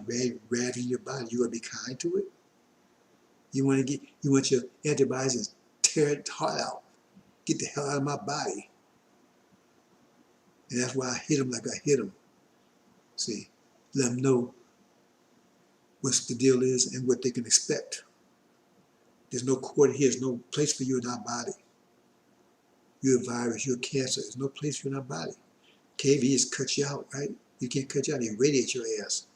ravaging your body. You going to be kind to it? You want your antibodies to tear it heart out. Get the hell out of my body. And that's why I hit them like I hit them. See, let them know what the deal is and what they can expect. There's no court here. There's no place for you in our body. You're a virus. You're a cancer. There's no place for you in our body. KV just cut you out, right? You can't cut you out. He radiates your ass.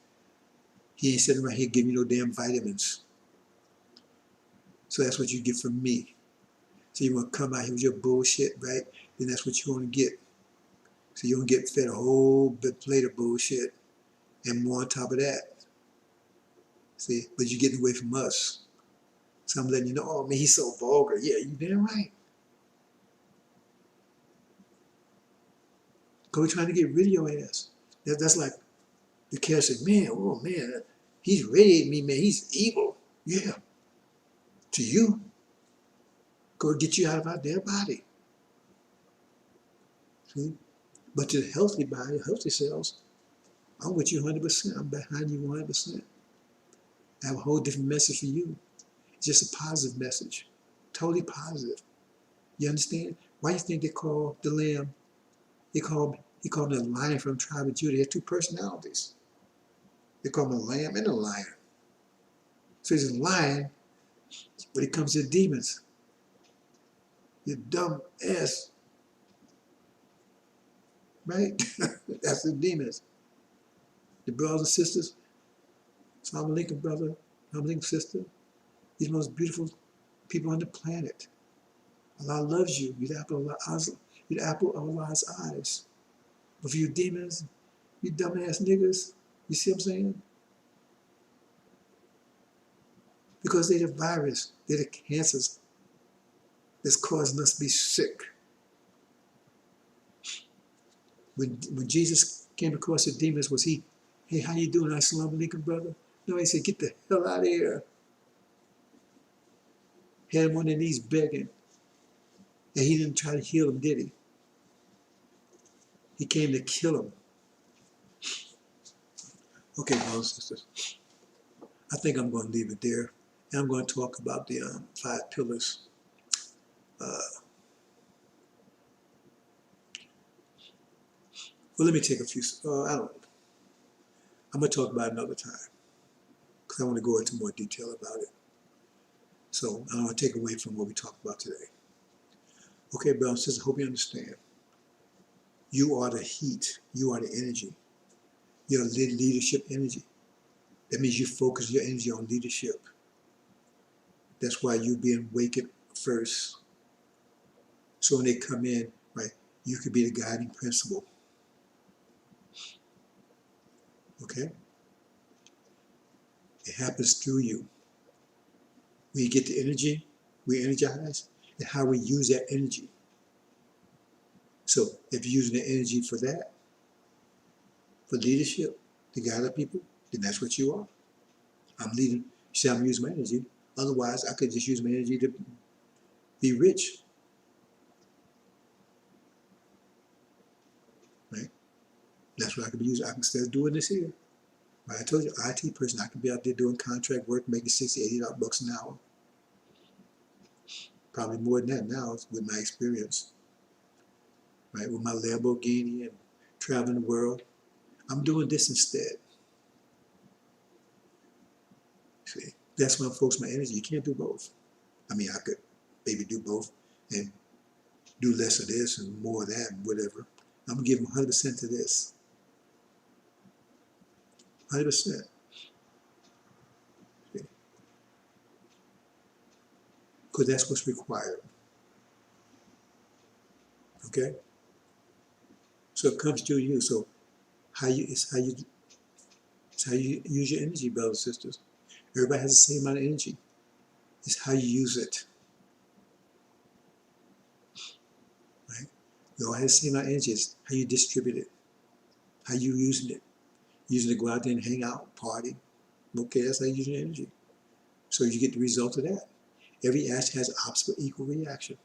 He ain't sitting right here giving you no damn vitamins. So that's what you get from me. So you want to come out here with your bullshit, right? Then that's what you want to get. So you're going to get fed a whole bit plate of bullshit and more on top of that. See, but you're getting away from us. So I'm letting you know, oh man, he's so vulgar. Yeah, you damn right. Because we're trying to get rid of your ass. That's like the cat said, man, oh man, he's radiating me, man. He's evil. Yeah. To you. Go get you out of our damn body. See? But to the healthy body, healthy cells, I'm with you 100%. I'm behind you 100%. I have a whole different message for you. It's just a positive message. Totally positive. You understand? Why do you think they call the lamb, he called him the lion from the tribe of Judah? He had two personalities. They call him a lamb and a lion. So he's a lion when it comes to the demons. You dumb ass. Right? That's the demons. The brothers and sisters, Assalamu alaikum, brother, Assalamu alaikum, sister. You're the most beautiful people on the planet. Allah loves you. You're the apple of Allah's eyes. But for you demons, you dumbass niggas, you see what I'm saying? Because they're the virus, they're the cancers that's causing us to be sick. When Jesus came across the demons, was he, hey, how you doing? Assalamu alaikum, brother? No, he said, get the hell out of here. Had him on their knees begging. And he didn't try to heal him, did he? He came to kill him. Okay, brothers and sisters, I think I'm going to leave it there. And I'm going to talk about the 5 pillars. Uh, well, let me take a few, I don't know. I'm going to talk about it another time because I want to go into more detail about it. So I don't want to take away from what we talked about today. Okay, brothers and sisters, I hope you understand. You are the heat. You are the energy. You're leadership energy. That means you focus your energy on leadership. That's why you being awakened first. So when they come in, right, you could be the guiding principle. Okay? It happens through you. When you get the energy, we energize, and how we use that energy. So if you're using the energy for that, for leadership, to guide other people, then that's what you are. I'm leading. See, I'm using my energy. Otherwise, I could just use my energy to be rich, right? That's what I could be using. I can instead of doing this here. Right? I told you, IT person, I could be out there doing contract work, making $60, $80 an hour. Probably more than that now with my experience, right? With my Lamborghini and traveling the world. I'm doing this instead. See, that's when I focus my energy. You can't do both. I mean, I could maybe do both and do less of this and more of that and whatever. I'm gonna give them 100% to this. 100%. Because that's what's required. Okay? So it comes to you. So it's how you use your energy, brothers and sisters. Everybody has the same amount of energy. It's how you use it. Right? We all have the same amount of energy. It's how you distribute it. How you using it. Using it to go out there and hang out, party. Okay, that's how you use your energy. So you get the result of that. Every action has opposite equal reaction.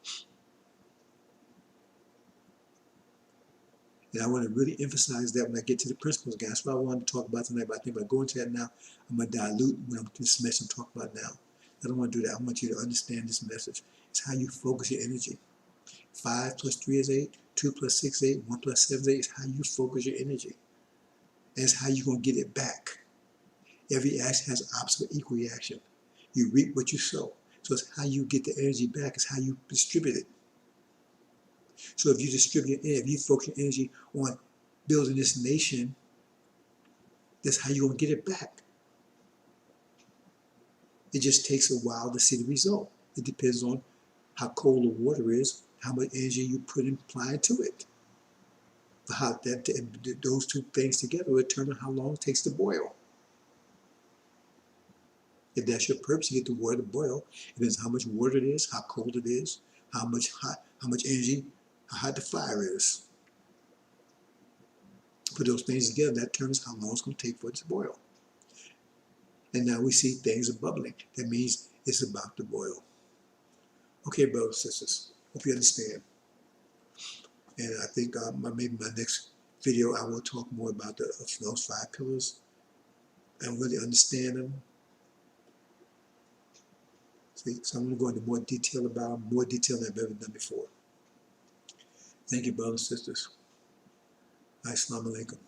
And I want to really emphasize that when I get to the principles again. That's what I wanted to talk about tonight, but I think by going to that now, I'm going to dilute what I'm this message I'm talking about now. I don't want to do that. I want you to understand this message. It's how you focus your energy. 5 plus 3 is 8, 2 plus 6 is 8, 1 plus 7 is 8. It's how you focus your energy. And it's how you're going to get it back. Every action has opposite equal reaction. You reap what you sow. So it's how you get the energy back. It's how you distribute it. So if you distribute, if you focus your energy on building this nation, that's how you're going to get it back. It just takes a while to see the result. It depends on how cold the water is, how much energy you put in applying to it. How those two things together will determine how long it takes to boil. If that's your purpose, you get the water to boil. It depends how much water it is, how cold it is, how much energy, how hot the fire is. Put those things together, that determines how long it's going to take for it to boil. And now we see things are bubbling. That means it's about to boil. Okay, brothers and sisters, hope you understand. And I think maybe my next video I will talk more about those 5 pillars and really understand them. See, so I'm going to go into more detail about them, more detail than I've ever done before. Thank you, brothers and sisters. Assalamu alaikum.